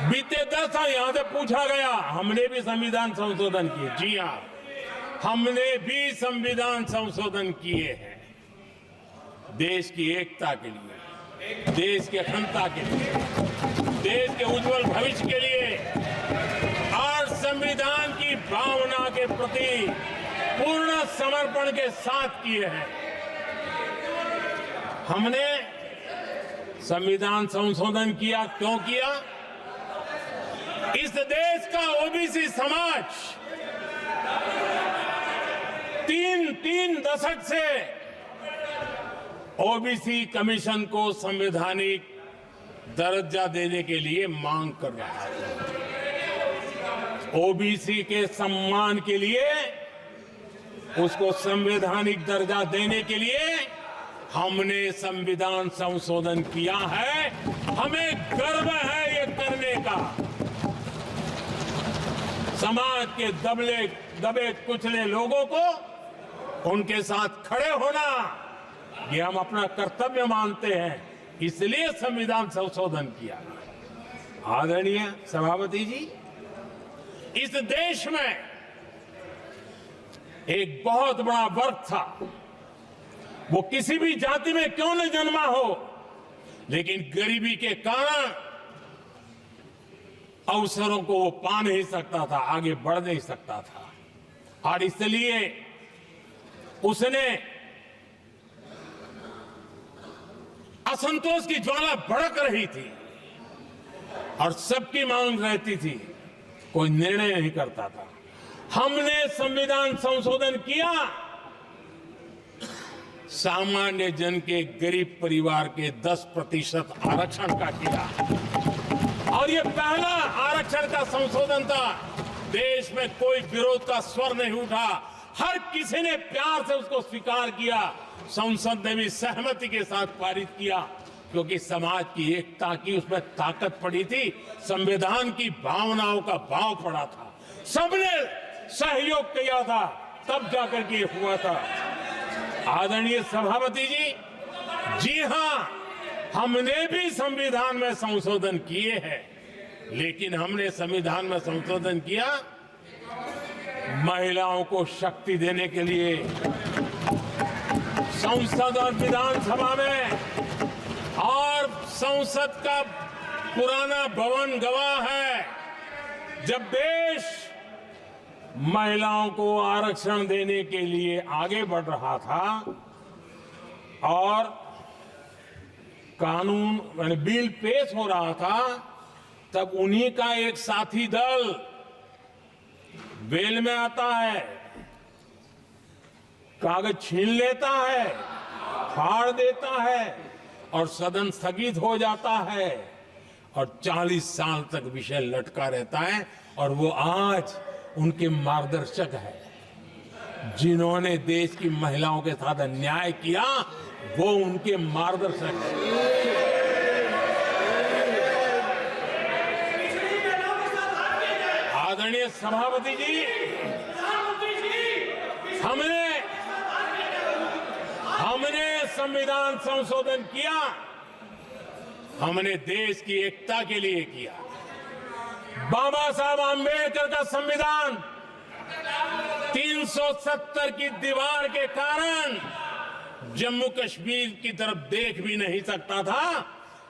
Speaker 4: बीते 10 साल यहां से पूछा गया, हमने भी संविधान संशोधन किए। जी हां, हमने भी संविधान संशोधन किए हैं, देश की एकता के लिए, देश की अखंडता के लिए, देश के उज्जवल भविष्य के लिए और संविधान की भावना के प्रति पूर्ण समर्पण के साथ किए हैं। हमने संविधान संशोधन किया, क्यों किया? इस देश का ओबीसी समाज तीन दशक से ओबीसी कमीशन को संवैधानिक दर्जा देने के लिए मांग कर रहा है। ओबीसी के सम्मान के लिए, उसको संवैधानिक दर्जा देने के लिए हमने संविधान संशोधन किया है। हमें गर्व है ये करने का। समाज के दबे कुचले लोगों को उनके साथ खड़े होना, ये हम अपना कर्तव्य मानते हैं, इसलिए संविधान संशोधन किया। आदरणीय सभापति जी, इस देश में एक बहुत बड़ा वर्ग था, वो किसी भी जाति में क्यों न जन्मा हो, लेकिन गरीबी के कारण अवसरों को वो पा नहीं सकता था, आगे बढ़ नहीं सकता था। और इसलिए उसने असंतोष की ज्वाला भड़क रही थी और सबकी मांग रहती थी, कोई निर्णय नहीं करता था। हमने संविधान संशोधन किया, सामान्य जन के गरीब परिवार के 10% आरक्षण का किया, और ये पहला आरक्षण का संशोधन था। देश में कोई विरोध का स्वर नहीं उठा, हर किसी ने प्यार से उसको स्वीकार किया। संसद ने भी सहमति के साथ पारित किया, क्योंकि समाज की एकता की उसमें ताकत पड़ी थी, संविधान की भावनाओं का भाव पड़ा था, सबने सहयोग किया था, तब जाकर के हुआ था। आदरणीय सभापति जी हां, हमने भी संविधान में संशोधन किए हैं, लेकिन हमने संविधान में संशोधन किया महिलाओं को शक्ति देने के लिए। संसद और विधानसभा में, और संसद का पुराना भवन गवाह है, जब देश महिलाओं को आरक्षण देने के लिए आगे बढ़ रहा था और कानून बिल पेश हो रहा था, तब उन्हीं का एक साथी दल वेल में आता है, कागज छीन लेता है, फाड़ देता है और सदन स्थगित हो जाता है, और 40 साल तक विषय लटका रहता है। और वो आज उनके मार्गदर्शक है, जिन्होंने देश की महिलाओं के साथ अन्याय किया, वो उनके मार्गदर्शक है। आदरणीय सभापति जी, हमने संविधान संशोधन किया, हमने देश की एकता के लिए किया। बाबा साहब आंबेडकर का संविधान 370 की दीवार के कारण जम्मू कश्मीर की तरफ देख भी नहीं सकता था।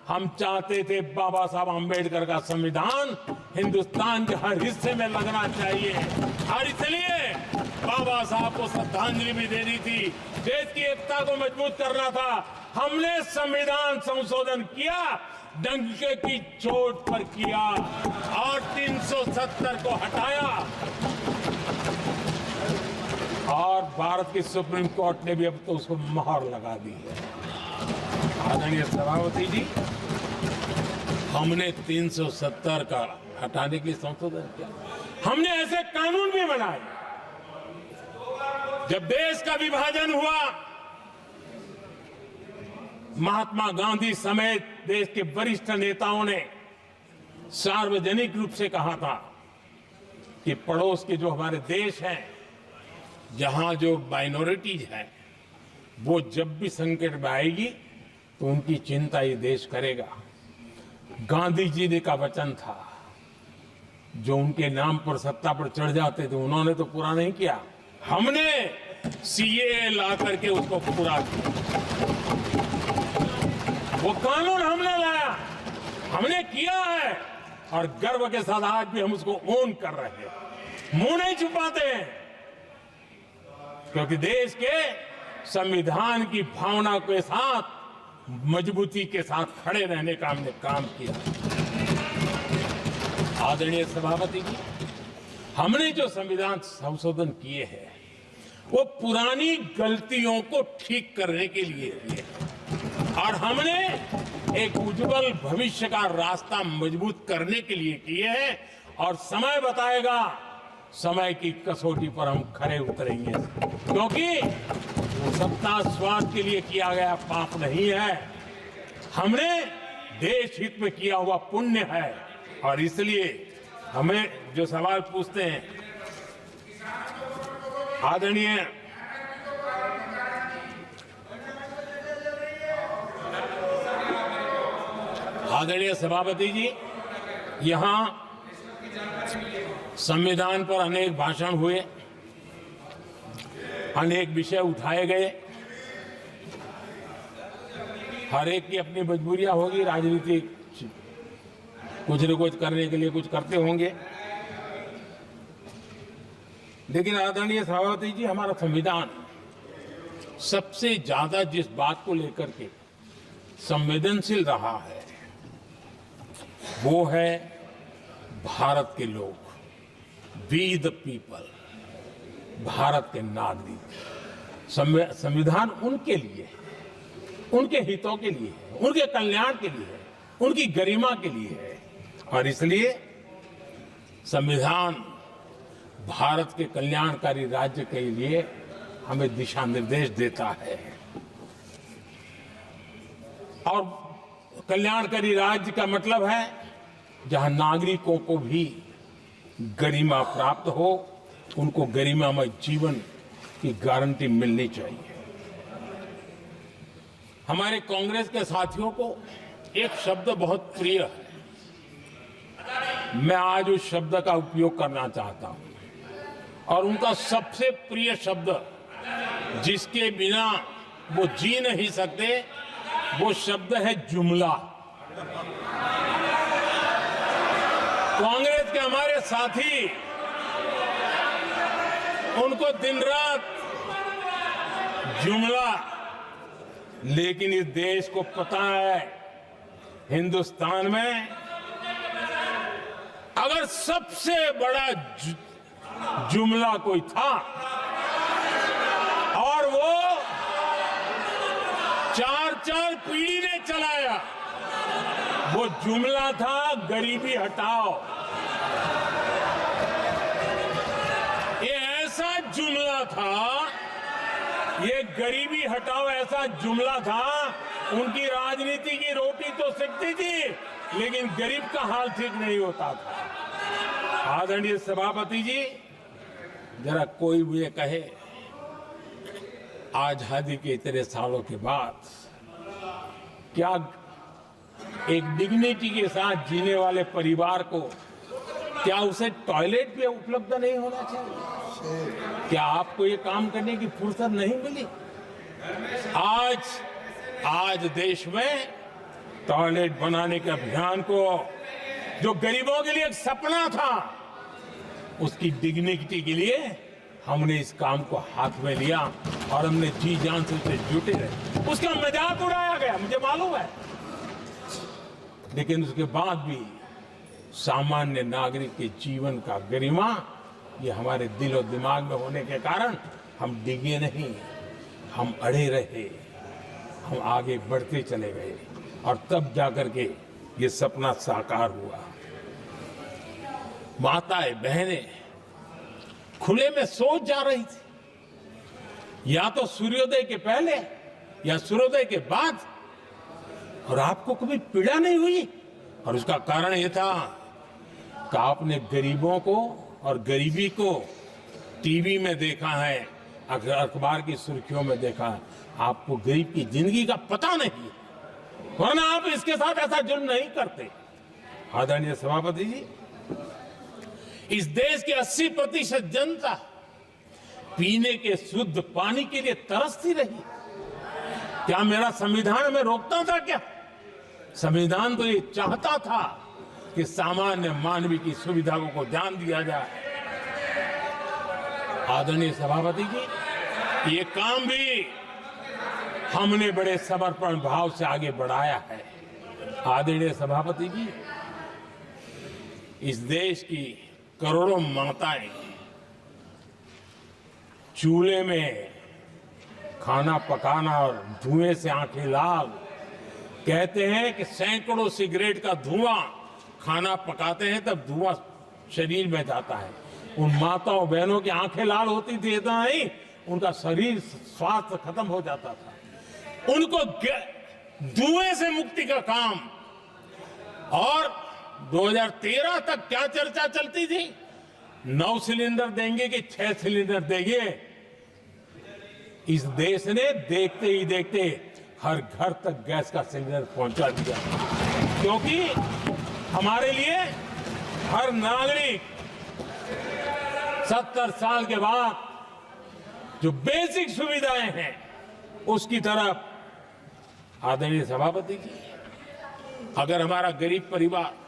Speaker 4: हम चाहते थे बाबा साहब आंबेडकर का संविधान हिंदुस्तान के हर हिस्से में लगना चाहिए, और इसलिए बाबा साहब को श्रद्धांजलि भी देनी थी, देश की एकता को मजबूत करना था। हमने संविधान संशोधन किया, डंके की चोट पर किया, और 370 को हटाया, और भारत की सुप्रीम कोर्ट ने भी अब तो उसको मोहर लगा दी है। आदरणीय सभापति जी, हमने 370 का हटाने के लिए संशोधन किया। हमने ऐसे कानून भी बनाए। जब देश का विभाजन हुआ, महात्मा गांधी समेत देश के वरिष्ठ नेताओं ने सार्वजनिक रूप से कहा था कि पड़ोस के जो हमारे देश हैं, जहां जो माइनॉरिटीज है, वो जब भी संकट में आएगी तो उनकी चिंता ये देश करेगा। गांधी जी ने का वचन था, जो उनके नाम पर सत्ता पर चढ़ जाते थे उन्होंने तो पूरा नहीं किया, हमने सीएए ला करके उसको पूरा किया। वो कानून हमने लाया, हमने किया है, और गर्व के साथ आज भी हम उसको ओन कर रहे हैं, मुंह नहीं छुपाते हैं, क्योंकि देश के संविधान की भावना के साथ मजबूती के साथ खड़े रहने का हमने काम किया। आदरणीय सभापति जी, हमने जो संविधान संशोधन किए हैं, वो पुरानी गलतियों को ठीक करने के लिए किए, और हमने एक उज्जवल भविष्य का रास्ता मजबूत करने के लिए किए हैं। और समय बताएगा, समय की कसौटी पर हम खरे उतरेंगे, क्योंकि वो सत्ता स्वार्थ के लिए किया गया पाप नहीं है, हमने देश हित में किया हुआ पुण्य है। और इसलिए हमें जो सवाल पूछते हैं, आदरणीय सभापति जी, यहां संविधान पर अनेक भाषण हुए, अनेक विषय उठाए गए, हर एक की अपनी मजबूरियां होगी, राजनीति कुछ न कुछ करने के लिए कुछ करते होंगे, लेकिन आदरणीय सभापति जी, हमारा संविधान सबसे ज्यादा जिस बात को लेकर के संवेदनशील रहा है वो है भारत के लोग, वी द पीपल, भारत के नागरिक। संविधान उनके लिए है, उनके हितों के लिए है, उनके कल्याण के लिए है, उनकी गरिमा के लिए है। और इसलिए संविधान भारत के कल्याणकारी राज्य के लिए हमें दिशा निर्देश देता है। और कल्याणकारी राज्य का मतलब है जहां नागरिकों को भी गरिमा प्राप्त हो, उनको गरिमामय जीवन की गारंटी मिलनी चाहिए। हमारे कांग्रेस के साथियों को एक शब्द बहुत प्रिय है, मैं आज उस शब्द का उपयोग करना चाहता हूं। और उनका सबसे प्रिय शब्द जिसके बिना वो जी नहीं सकते, वो शब्द है जुमला। कांग्रेस के हमारे साथी उनको दिन रात जुमला, लेकिन इस देश को पता है हिंदुस्तान में अगर सबसे बड़ा जुमला कोई था और वो 4 पीढ़ी ने चलाया, वो जुमला था गरीबी हटाओ। ये ऐसा जुमला था, ये गरीबी हटाओ ऐसा जुमला था, उनकी राजनीति की रोटी तो सिकती थी लेकिन गरीब का हाल ठीक नहीं होता था। आदरणीय सभापति जी, जरा कोई मुझे कहे आजादी के इतने सालों के बाद क्या एक डिग्निटी के साथ जीने वाले परिवार को क्या उसे टॉयलेट भी उपलब्ध नहीं होना चाहिए? क्या आपको ये काम करने की फुर्सत नहीं मिली? आज देश में टॉयलेट बनाने के अभियान को, जो गरीबों के लिए एक सपना था, उसकी डिग्निटी के लिए हमने इस काम को हाथ में लिया और हमने जी जान से उसे जुटे रहे। उसका मजाक उड़ाया गया, मुझे मालूम है, लेकिन उसके बाद भी सामान्य नागरिक के जीवन का गरिमा, ये हमारे दिल और दिमाग में होने के कारण हम डिगे नहीं, हम अड़े रहे, हम आगे बढ़ते चले गए और तब जाकर के ये सपना साकार हुआ। माताएं बहनें खुले में सोच जा रही थी, या तो सूर्योदय के पहले या सूर्योदय के बाद, और आपको कभी पीड़ा नहीं हुई। और उसका कारण यह था कि आपने गरीबों को और गरीबी को टीवी में देखा है, अखबार की सुर्खियों में देखा है, आपको गरीब की जिंदगी का पता नहीं, वरना आप इसके साथ ऐसा जुल्म नहीं करते। आदरणीय सभापति जी, इस देश की 80% जनता पीने के शुद्ध पानी के लिए तरसती रही। क्या मेरा संविधान हमें रोकता था? क्या संविधान तो ये चाहता था कि सामान्य मानवीय की सुविधाओं को ध्यान दिया जाए। आदरणीय सभापति जी, ये काम भी हमने बड़े समर्पण भाव से आगे बढ़ाया है। आदरणीय सभापति जी, इस देश की करोड़ों माताएं चूल्हे में खाना पकाना और धुएं से आंखें लाल, कहते हैं कि सैकड़ों सिगरेट का धुआं खाना पकाते हैं तब धुआं शरीर में जाता है। उन माताओं बहनों की आंखें लाल होती थी, इतना नहीं, उनका शरीर स्वास्थ्य खत्म हो जाता था। उनको धुएं से मुक्ति का काम, और 2013 तक क्या चर्चा चलती थी, 9 सिलेंडर देंगे कि 6 सिलेंडर देंगे। इस देश ने देखते ही देखते हर घर तक गैस का सिलेंडर पहुंचा दिया, क्योंकि हमारे लिए हर नागरिक 70 साल के बाद जो बेसिक सुविधाएं हैं उसकी तरफ। आदरणीय सभापति जी, अगर हमारा गरीब परिवार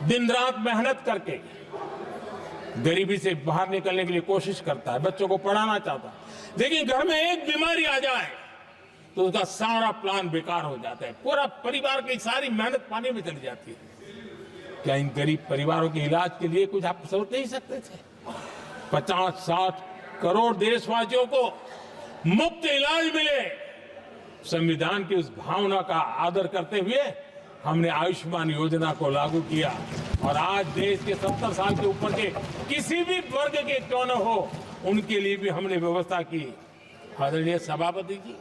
Speaker 4: दिन रात मेहनत करके गरीबी से बाहर निकलने के लिए कोशिश करता है, बच्चों को पढ़ाना चाहता है, लेकिन घर में एक बीमारी आ जाए तो उसका सारा प्लान बेकार हो जाता है, पूरा परिवार की सारी मेहनत पानी में चली जाती है। क्या इन गरीब परिवारों के इलाज के लिए कुछ आप सोच नहीं सकते थे? 50-60 करोड़ देशवासियों को मुफ्त इलाज मिले। संविधान की उस भावना का आदर करते हुए हमने आयुष्मान योजना को लागू किया और आज देश के 70 साल के ऊपर के किसी भी वर्ग के क्यों न हो, उनके लिए भी हमने व्यवस्था की। आदरणीय सभापति जी,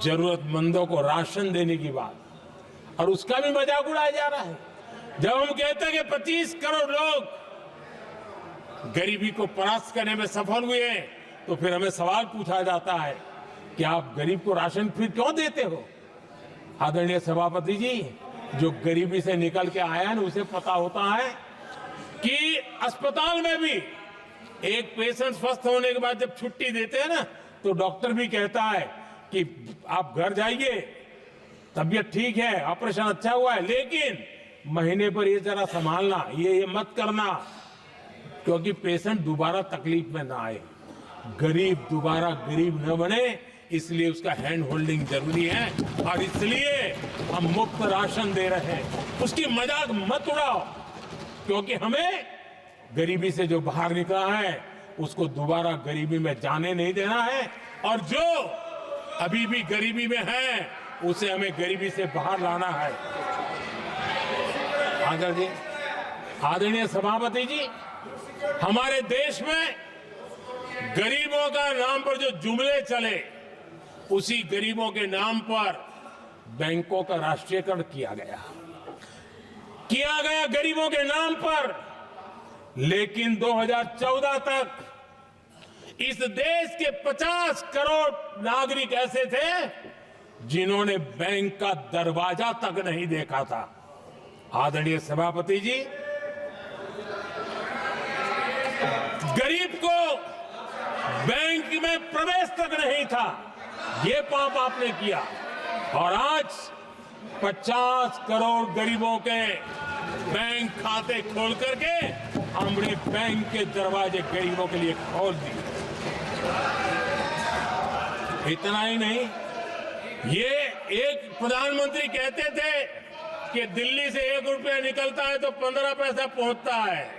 Speaker 4: जरूरतमंदों को राशन देने की बात, और उसका भी मजाक उड़ाया जा रहा है। जब हम कहते हैं कि 25 करोड़ लोग गरीबी को परास्त करने में सफल हुए, तो फिर हमें सवाल पूछा जाता है कि आप गरीब को राशन फिर क्यों देते हो? आदरणीय सभापति जी, जो गरीबी से निकल के आया है, उसे पता होता है कि अस्पताल में भी एक पेशेंट स्वस्थ होने के बाद जब छुट्टी देते हैं ना, तो डॉक्टर भी कहता है कि आप घर जाइए, तबीयत ठीक है, ऑपरेशन अच्छा हुआ है, लेकिन महीने पर ये जरा संभालना, ये मत करना, क्योंकि पेशेंट दोबारा तकलीफ में ना आए, गरीब दोबारा गरीब न बने, इसलिए उसका हैंड होल्डिंग जरूरी है। और इसलिए हम मुफ्त राशन दे रहे हैं। उसकी मजाक मत उड़ाओ, क्योंकि हमें गरीबी से जो बाहर निकला है उसको दोबारा गरीबी में जाने नहीं देना है, और जो अभी भी गरीबी में है उसे हमें गरीबी से बाहर लाना है। आदरणीय सभापति जी, हमारे देश में गरीबों का नाम पर जो जुमले चले, उसी गरीबों के नाम पर बैंकों का राष्ट्रीयकरण किया गया गरीबों के नाम पर। लेकिन 2014 तक इस देश के 50 करोड़ नागरिक ऐसे थे जिन्होंने बैंक का दरवाजा तक नहीं देखा था। आदरणीय सभापति जी, गरीब को बैंक में प्रवेश तक नहीं था, ये पाप आपने किया, और आज 50 करोड़ गरीबों के बैंक खाते खोल करके हमने बैंक के दरवाजे गरीबों के लिए खोल दिए। इतना ही नहीं, ये एक प्रधानमंत्री कहते थे कि दिल्ली से 1 रुपया निकलता है तो 15 पैसा पहुंचता है,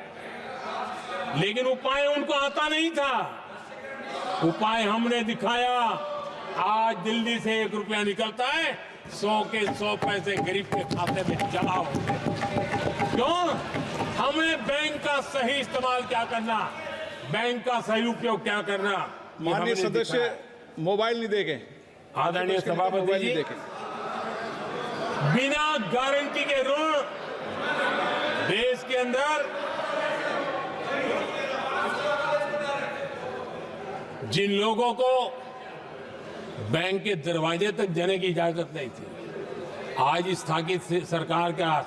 Speaker 4: लेकिन उपाय उनको आता नहीं था। उपाय हमने दिखाया। आज दिल्ली से 1 रुपया निकलता है, 100 के 100 पैसे गरीब के खाते में जमा होते हैं। क्यों? हमें बैंक का सही इस्तेमाल क्या करना, बैंक का सही उपयोग क्या करना।
Speaker 2: माननीय सदस्य मोबाइल नहीं देखें।
Speaker 4: आदरणीय सभापति जी, बिना गारंटी के ऋण देश के अंदर जिन लोगों को बैंक के दरवाजे तक जाने की इजाजत नहीं थी, आज स्थापित सरकार का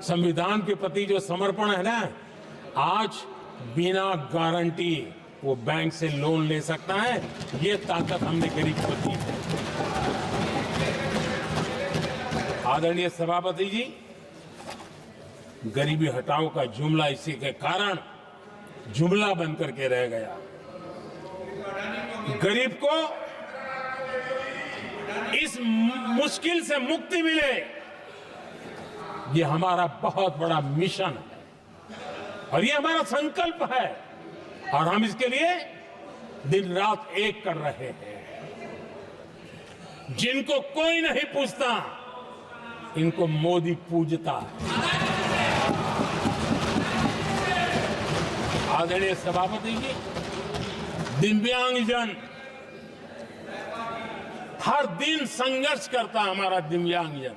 Speaker 4: संविधान के प्रति जो समर्पण है ना, आज बिना गारंटी वो बैंक से लोन ले सकता है। ये ताकत हमने गरीब को दी है। आदरणीय सभापति जी, गरीबी हटाओ का जुमला इसी के कारण जुमला बनकर के रह गया। गरीब को इस मुश्किल से मुक्ति मिले, ये हमारा बहुत बड़ा मिशन है और ये हमारा संकल्प है, और हम इसके लिए दिन रात एक कर रहे हैं। जिनको कोई नहीं पूछता, इनको मोदी पूजता है। आदरणीय सभापति जी, दिव्यांगजन हर दिन संघर्ष करता हमारा दिव्यांगजन,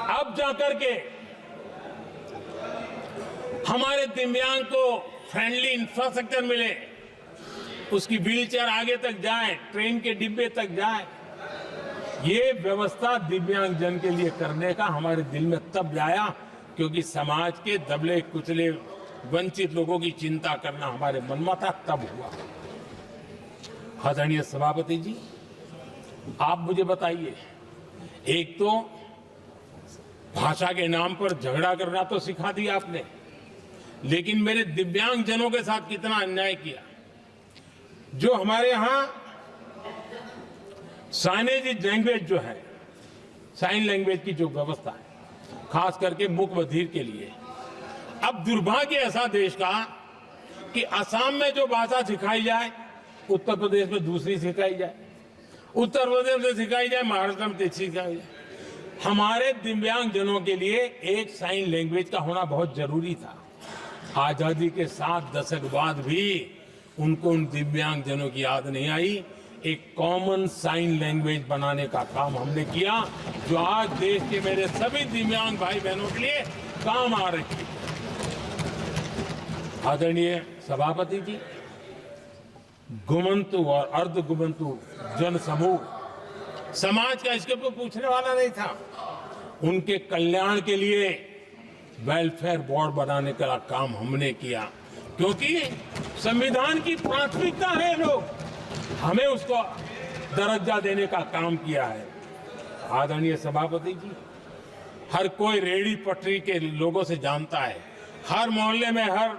Speaker 4: अब जाकर के हमारे दिव्यांग को फ्रेंडली इंफ्रास्ट्रक्चर मिले, उसकी व्हीलचेयर आगे तक जाए, ट्रेन के डिब्बे तक जाए। ये व्यवस्था दिव्यांगजन के लिए करने का हमारे दिल में तब आया क्योंकि समाज के दबले कुचले वंचित लोगों की चिंता करना हमारे मन में था, तब हुआ। आदरणीय सभापति जी, आप मुझे बताइए, एक तो भाषा के नाम पर झगड़ा करना तो सिखा दिया आपने, लेकिन मेरे दिव्यांग जनों के साथ कितना अन्याय किया। जो हमारे यहां साइनेज लैंग्वेज जो है, साइन लैंग्वेज की जो व्यवस्था है, खास करके मूक बधिर के लिए, अब दुर्भाग्य ऐसा देश का कि असम में जो भाषा सिखाई जाए उत्तर प्रदेश में दूसरी सिखाई जाए, उत्तर प्रदेश में सिखाई जाए महाराष्ट्र में तीसरी सिखाई जाए। हमारे दिव्यांग जनों के लिए एक साइन लैंग्वेज का होना बहुत जरूरी था। आजादी के 7 दशक बाद भी उनको उन दिव्यांग जनों की याद नहीं आई। एक कॉमन साइन लैंग्वेज बनाने का काम हमने किया, जो आज देश के मेरे सभी दिव्यांग भाई बहनों के लिए काम आ रही है। आदरणीय सभापति जी, घुमंतु और अर्ध घुमंतु जन समूह समाज का इसके ऊपर पूछने वाला नहीं था। उनके कल्याण के लिए वेलफेयर बोर्ड बनाने का काम हमने किया, क्योंकि संविधान की प्राथमिकता है लोग, हमें उसको दर्जा देने का काम किया है। आदरणीय सभापति जी, हर कोई रेहड़ी पटरी के लोगों से जानता है, हर मोहल्ले में, हर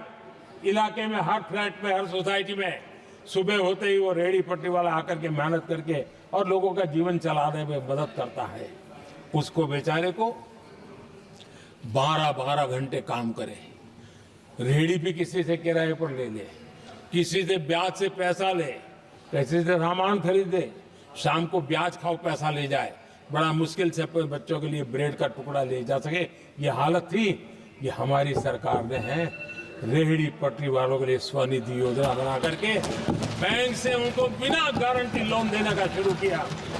Speaker 4: इलाके में, हर फ्लैट में, हर सोसाइटी में सुबह होते ही वो रेहड़ी पटरी वाला आकर के मेहनत करके और लोगों का जीवन चलाने में मदद करता है। उसको बेचारे को 12-12 घंटे काम करे, रेहड़ी भी किसी से किराए पर ले ले, किसी से ब्याज से पैसा ले, किसी से सामान खरीदे, शाम को ब्याज खाओ पैसा ले जाए, बड़ा मुश्किल से अपने बच्चों के लिए ब्रेड का टुकड़ा ले जा सके। ये हालत थी। ये हमारी सरकार ने है रेहड़ी पटरी वालों के लिए स्वनिधि योजना बना करके बैंक से उनको बिना गारंटी लोन देने का शुरू किया,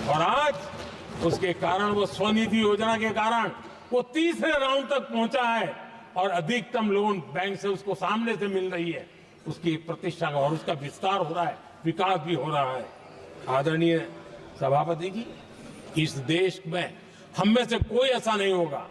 Speaker 4: और आज उसके कारण, वो स्वनिधि योजना के कारण वो तीसरे राउंड तक पहुंचा है और अधिकतम लोन बैंक से उसको सामने से मिल रही है। उसकी प्रतिष्ठा का और उसका विस्तार हो रहा है, विकास भी हो रहा है। आदरणीय सभापति जी, इस देश में हम में से कोई ऐसा नहीं होगा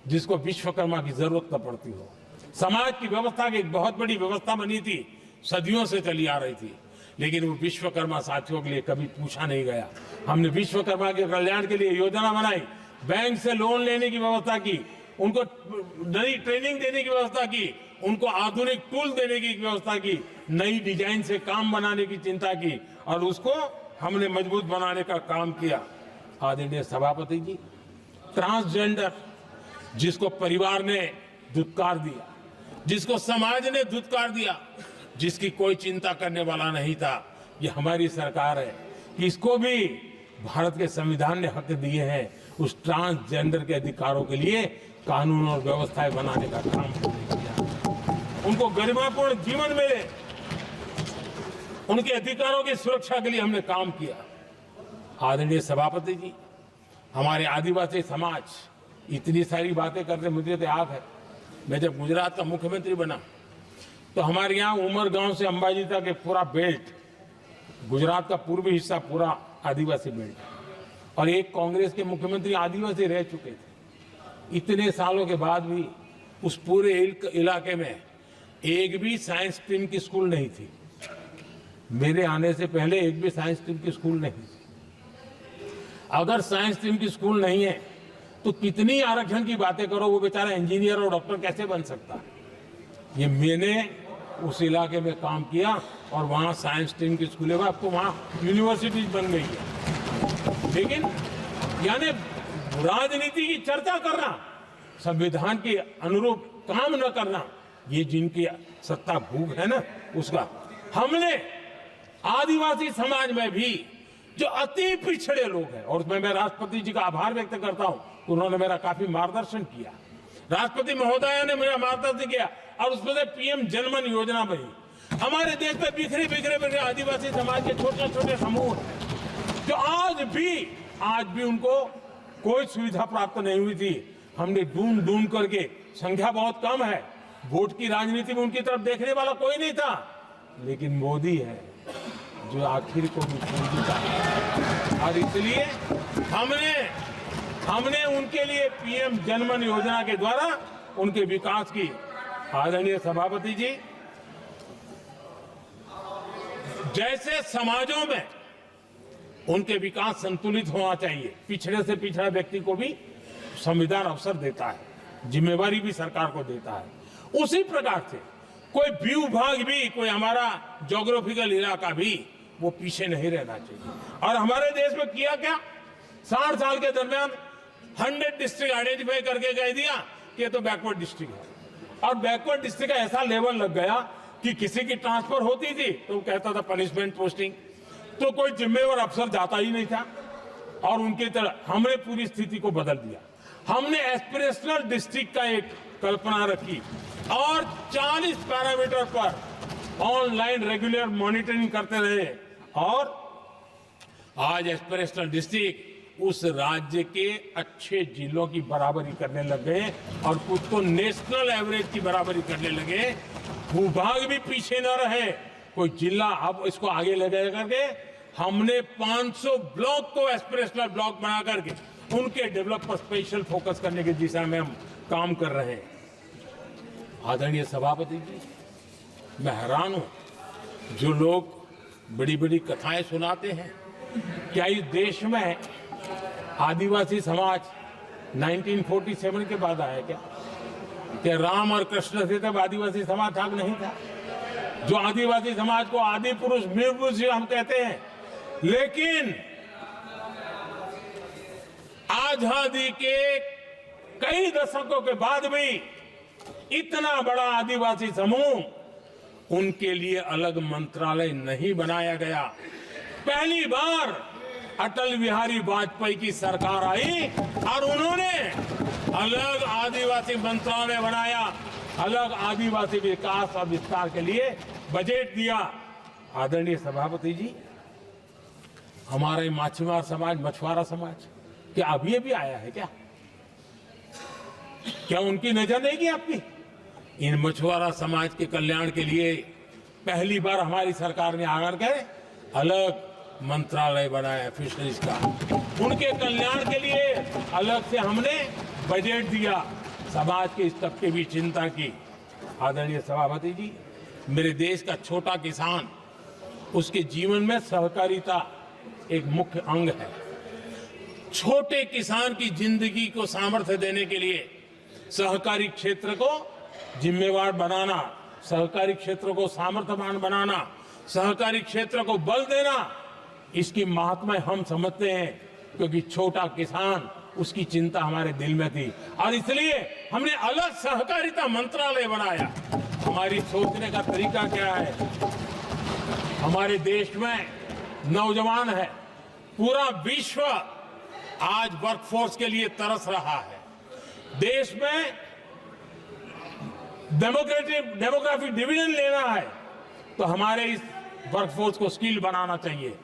Speaker 4: जिसको विश्वकर्मा की जरूरत न पड़ती हो। समाज की व्यवस्था की एक बहुत बड़ी व्यवस्था बनी थी, सदियों से चली आ रही थी, लेकिन वो विश्वकर्मा साथियों के लिए कभी पूछा नहीं गया। हमने विश्वकर्मा के कल्याण के लिए योजना बनाई, बैंक से लोन लेने की व्यवस्था की, उनको नई ट्रेनिंग देने की व्यवस्था की, उनको आधुनिक टूल देने की व्यवस्था की, नई डिजाइन से काम बनाने की चिंता की, और उसको हमने मजबूत बनाने का काम किया। आदरणीय सभापति जी, ट्रांसजेंडर जिसको परिवार ने धुतकार दिया, जिसको समाज ने धुतकार दिया, जिसकी कोई चिंता करने वाला नहीं था, ये हमारी सरकार है कि इसको भी भारत के संविधान ने हक दिए हैं। उस ट्रांसजेंडर के अधिकारों के लिए कानून और व्यवस्थाएं बनाने का काम हमने किया। उनको गरिमापूर्ण जीवन मिले, उनके अधिकारों की सुरक्षा के लिए हमने काम किया। आदरणीय सभापति जी, हमारे आदिवासी समाज इतनी सारी बातें करते, मुझे तो याद है मैं जब गुजरात का मुख्यमंत्री बना तो हमारे यहाँ उमरगांव से अंबाजी तक एक पूरा बेल्ट, गुजरात का पूर्वी हिस्सा पूरा आदिवासी बेल्ट, और एक कांग्रेस के मुख्यमंत्री आदिवासी रह चुके थे। इतने सालों के बाद भी उस पूरे इलाके में एक भी साइंस स्ट्रीम की स्कूल नहीं थी। मेरे आने से पहले एक भी साइंस स्ट्रीम की स्कूल नहीं थी। अगर साइंस स्ट्रीम की स्कूल नहीं है तो कितनी आरक्षण की बातें करो, वो बेचारा इंजीनियर और डॉक्टर कैसे बन सकता है। ये मैंने उस इलाके में काम किया और वहाँ साइंस स्ट्रीम की स्कूलें, अब तो वहाँ यूनिवर्सिटीज बन गई है। लेकिन यानी राजनीति की चर्चा करना, संविधान के अनुरूप काम न करना, ये जिनकी सत्ता भूख है ना, उसका हमने आदिवासी समाज में भी जो अति पिछड़े लोग हैं, और उसमें मैं राष्ट्रपति जी का आभार व्यक्त करता हूं, उन्होंने मेरा काफी मार्गदर्शन किया। राष्ट्रपति महोदया ने मेरा मार्गदर्शन किया और उसमें से पीएम जनमन योजना बनी। हमारे देश में बिखरे बिखरे आदिवासी समाज के छोटे छोटे समूह जो आज भी उनको कोई सुविधा प्राप्त नहीं हुई थी। हमने ढूंढ ढूंढ करके, संख्या बहुत कम है, वोट की राजनीति में उनकी तरफ देखने वाला कोई नहीं था, लेकिन मोदी है जो आखिर को भी समझता है। और इसलिए हमने उनके लिए पीएम जनमन योजना के द्वारा उनके विकास की। आदरणीय सभापति जी, जैसे समाजों में उनके विकास संतुलित होना चाहिए, पिछड़े से पिछड़ा व्यक्ति को भी संविधान अवसर देता है, जिम्मेवारी भी सरकार को देता है, उसी प्रकार से कोई भूभाग भी, कोई हमारा ज्योग्राफिकल इलाका भी वो पीछे नहीं रहना चाहिए। और हमारे देश में किया क्या, 60 साल के दरमियान 100 डिस्ट्रिक्ट आइडेंटिफाई करके कह दिया कि ये तो बैकवर्ड डिस्ट्रिक्ट है। और बैकवर्ड डिस्ट्रिक्ट का ऐसा लेवल लग गया कि किसी की ट्रांसफर होती थी तो वो कहता था पनिशमेंट पोस्टिंग, तो कोई जिम्मेवार अफसर जाता ही नहीं था। और उनकी तरह हमने पूरी स्थिति को बदल दिया। हमने एस्पिरेशनल डिस्ट्रिक्ट का एक कल्पना रखी और 40 पैरामीटर पर ऑनलाइन रेगुलर मॉनिटरिंग करते रहे। और आज एस्पिरेशनल डिस्ट्रिक्ट उस राज्य के अच्छे जिलों की बराबरी करने लग गए और कुछ तो नेशनल एवरेज की बराबरी करने लगे। भूभाग भी पीछे न रहे, कोई जिला अब इसको आगे ले गए करके हमने 500 ब्लॉक को एस्पिरेशनल ब्लॉक बना करके उनके डेवलप पर स्पेशल फोकस करने की दिशा में हम काम कर रहे हैं। आदरणीय सभापति जी, मैं हैरान हूं जो लोग बड़ी बड़ी कथाएं सुनाते हैं। क्या इस देश में आदिवासी समाज 1947 के बाद आया क्या राम और कृष्ण थे तब आदिवासी समाज था नहीं था? जो आदिवासी समाज को आदि पुरुष वीर पुरुष हम कहते हैं, लेकिन आजादी के कई दशकों के बाद भी इतना बड़ा आदिवासी समूह, उनके लिए अलग मंत्रालय नहीं बनाया गया। पहली बार अटल बिहारी वाजपेयी की सरकार आई और उन्होंने अलग आदिवासी मंत्रालय बनाया, अलग आदिवासी विकास और विस्तार के लिए बजट दिया। आदरणीय सभापति जी, हमारे माछीमार समाज, मछुआरा समाज क्या अभी भी आया है क्या उनकी नजर नहीं की आपकी? इन मछुआरा समाज के कल्याण के लिए पहली बार हमारी सरकार ने आकर के अलग मंत्रालय बनाया फिशरीज का। उनके कल्याण के लिए अलग से हमने बजट दिया, समाज के इस तबके भी चिंता की। आदरणीय सभापति जी, मेरे देश का छोटा किसान, उसके जीवन में सहकारिता एक मुख्य अंग है। छोटे किसान की जिंदगी को सामर्थ्य देने के लिए सहकारी क्षेत्र को जिम्मेवार बनाना, सहकारी क्षेत्र को सामर्थ्यवान बनाना, सहकारी क्षेत्र को बल देना, इसकी महात्मा हम समझते हैं, क्योंकि छोटा किसान, उसकी चिंता हमारे दिल में थी और इसलिए हमने अलग सहकारिता मंत्रालय बनाया। हमारी सोचने का तरीका क्या है? हमारे देश में नौजवान है, पूरा विश्व आज वर्कफोर्स के लिए तरस रहा है। देश में डेमोग्राफिक डिवीजन लेना है तो हमारे इस वर्कफोर्स को स्किल बनाना चाहिए।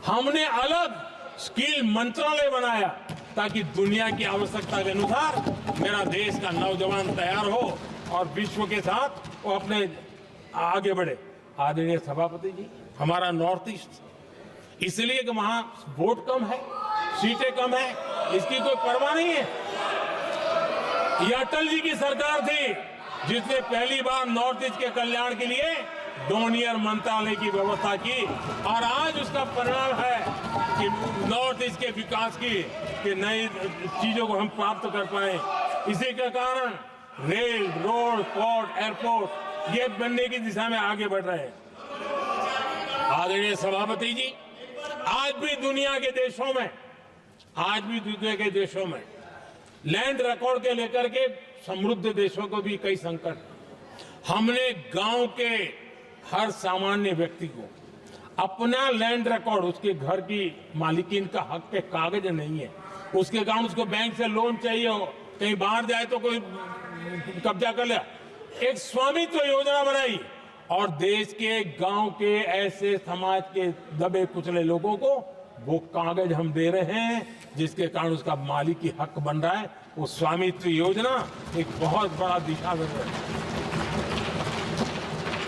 Speaker 4: हमने अलग स्किल मंत्रालय बनाया ताकि दुनिया की आवश्यकता के अनुसार मेरा देश का नौजवान तैयार हो और विश्व के साथ वो अपने आगे बढ़े। आदरणीय सभापति जी, हमारा नॉर्थ ईस्ट इसलिए कि वहां वोट कम है, सीटें कम है, इसकी कोई परवाह नहीं है। ये अटल जी की सरकार थी जिसने पहली बार नॉर्थ ईस्ट के कल्याण के लिए डोनियर मंत्रालय की व्यवस्था की और आज उसका परिणाम है कि नॉर्थ ईस्ट के विकास की कि नई चीजों को हम प्राप्त कर पाए। इसी के कारण रेल, रोड, पोर्ट, एयरपोर्ट ये बनने की दिशा में आगे बढ़ रहे हैं। आदरणीय सभापति जी, आज भी दुनिया के देशों में लैंड रिकॉर्ड के लेकर के समृद्ध देशों को भी कई संकट। हमने गांव के हर सामान्य व्यक्ति को अपना लैंड रिकॉर्ड, उसके घर की मालिकीन का हक के कागज नहीं है, उसके कारण उसको बैंक से लोन चाहिए हो, कहीं बाहर जाए तो कोई कब्जा कर लिया, एक स्वामित्व योजना बनाई और देश के गांव के ऐसे समाज के दबे कुचले लोगों को वो कागज हम दे रहे हैं जिसके कारण उसका मालिकी हक बन रहा है। वो स्वामित्व योजना एक बहुत बड़ा दिशा बन रहा है।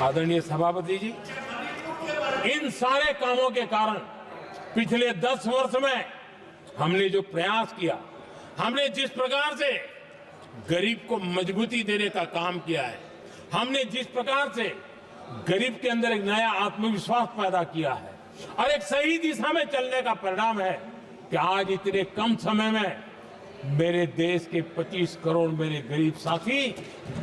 Speaker 4: आदरणीय सभापति जी, इन सारे कामों के कारण पिछले 10 वर्ष में हमने जो प्रयास किया, हमने जिस प्रकार से गरीब को मजबूती देने का काम किया है, हमने जिस प्रकार से गरीब के अंदर एक नया आत्मविश्वास पैदा किया है और एक सही दिशा में चलने का परिणाम है कि आज इतने कम समय में मेरे देश के 25 करोड़ मेरे गरीब साथी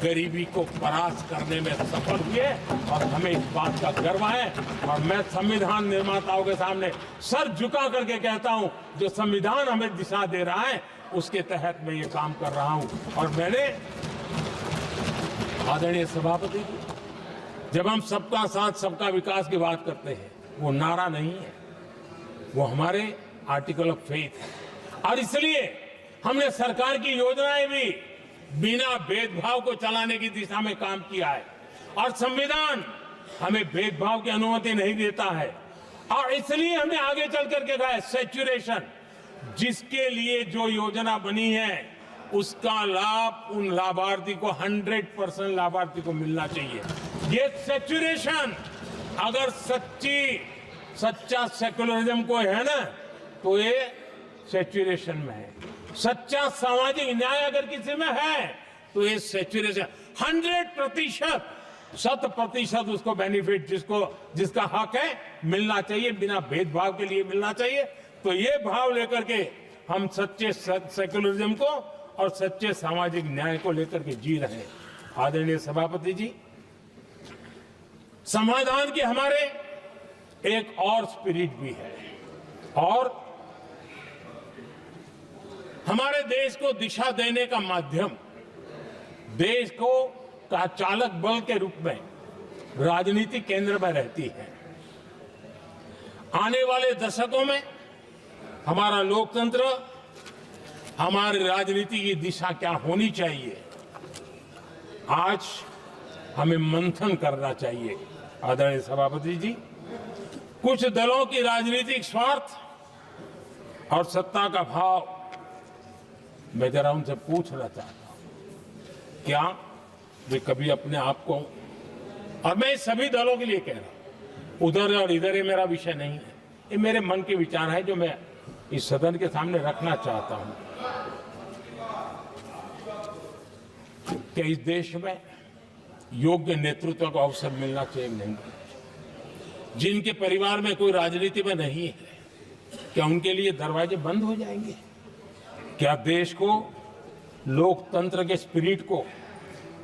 Speaker 4: गरीबी को परास्त करने में सफल हुए और हमें इस बात का गर्व है। और मैं संविधान निर्माताओं के सामने सर झुका करके कहता हूं, जो संविधान हमें दिशा दे रहा है उसके तहत मैं ये काम कर रहा हूं। और मैंने आदरणीय सभापति जी, जब हम सबका साथ सबका विकास की बात करते हैं, वो नारा नहीं है, वो हमारे आर्टिकल ऑफ फेथ है। और इसलिए हमने सरकार की योजनाएं भी बिना भेदभाव को चलाने की दिशा में काम किया है। और संविधान हमें भेदभाव की अनुमति नहीं देता है। और इसलिए हमने आगे चल करके कहा है सैचुरेशन, जिसके लिए जो योजना बनी है उसका लाभ उन लाभार्थी को 100% लाभार्थी को मिलना चाहिए। ये सैचुरेशन अगर सच्चा सेकुलरिज्म को है ना, तो ये सैचुरेशन में है। सच्चा सामाजिक न्याय अगर किसी में है तो ये सैचुरेशन 100%, 100% उसको बेनिफिट जिसका हक है मिलना चाहिए, बिना भेदभाव के लिए मिलना चाहिए। तो ये भाव लेकर के हम सच्चे सेकुलरिज्म को और सच्चे सामाजिक न्याय को लेकर के जी रहे हैं। आदरणीय सभापति जी, समाधान की हमारे एक और स्पिरिट भी है और हमारे देश को दिशा देने का माध्यम, देश को का चालक बल के रूप में राजनीति केंद्र में रहती है। आने वाले दशकों में हमारा लोकतंत्र, हमारी राजनीति की दिशा क्या होनी चाहिए, आज हमें मंथन करना चाहिए। आदरणीय सभापति जी, कुछ दलों की राजनीतिक स्वार्थ और सत्ता का भाव, मैं जरा उनसे पूछना चाहता हूं, क्या वे कभी अपने आप को, और मैं सभी दलों के लिए कह रहा हूं, उधर और इधर ये मेरा विषय नहीं है, ये मेरे मन के विचार है जो मैं इस सदन के सामने रखना चाहता हूं। क्या इस देश में योग्य नेतृत्व का अवसर मिलना चाहिए? नहीं। जिनके परिवार में कोई राजनीति में नहीं है, क्या उनके लिए दरवाजे बंद हो जाएंगे? क्या देश को, लोकतंत्र के स्पिरिट को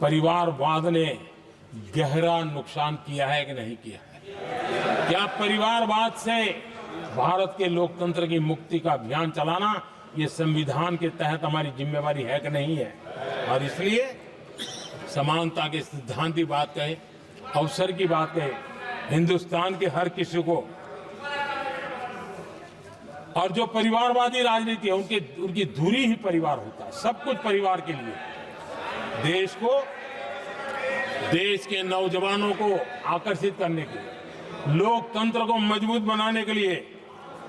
Speaker 4: परिवारवाद ने गहरा नुकसान किया है कि नहीं किया है? क्या परिवारवाद से भारत के लोकतंत्र की मुक्ति का अभियान चलाना ये संविधान के तहत हमारी जिम्मेवारी है कि नहीं है? और इसलिए समानता के सिद्धांत की बात कहे, अवसर की बात कहे, हिंदुस्तान के हर किसी को, और जो परिवारवादी राजनीति है उनकी धुरी ही परिवार होता है, सब कुछ परिवार के लिए। देश को, देश के नौजवानों को आकर्षित करने के लिए, लोकतंत्र को मजबूत बनाने के लिए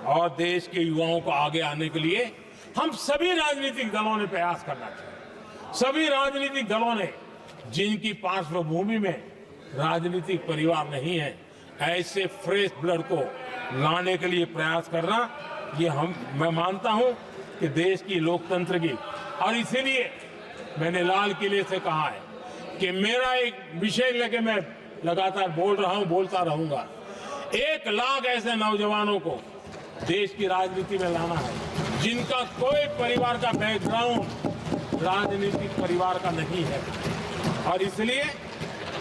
Speaker 4: और देश के युवाओं को आगे आने के लिए हम सभी राजनीतिक दलों ने प्रयास करना चाहिए। सभी राजनीतिक दलों ने, जिनकी पार्श्वभूमि में राजनीतिक परिवार नहीं है, ऐसे फ्रेश ब्लड को लाने के लिए प्रयास करना, ये मैं मानता हूं कि देश की लोकतंत्र की, और इसीलिए मैंने लाल किले से कहा है कि मेरा एक विषय लेके मैं लगातार बोल रहा हूं, बोलता रहूंगा। 1 लाख ऐसे नौजवानों को देश की राजनीति में लाना है जिनका कोई परिवार का बैकग्राउंड राजनीतिक परिवार का नहीं है। और इसलिए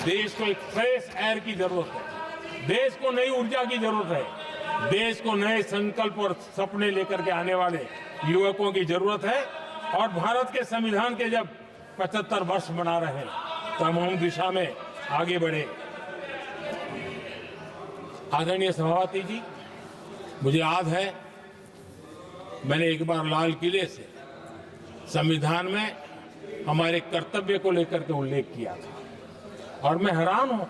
Speaker 4: देश को एक फ्रेश एयर की जरूरत है, देश को नई ऊर्जा की जरूरत है, देश को नए संकल्प और सपने लेकर के आने वाले युवकों की जरूरत है। और भारत के संविधान के जब 75 वर्ष मना रहे हैं तो हम दिशा में आगे बढ़े। आदरणीय सभापति जी, मुझे याद है मैंने एक बार लाल किले से संविधान में हमारे कर्तव्य को लेकर के उल्लेख किया था, और मैं हैरान हूं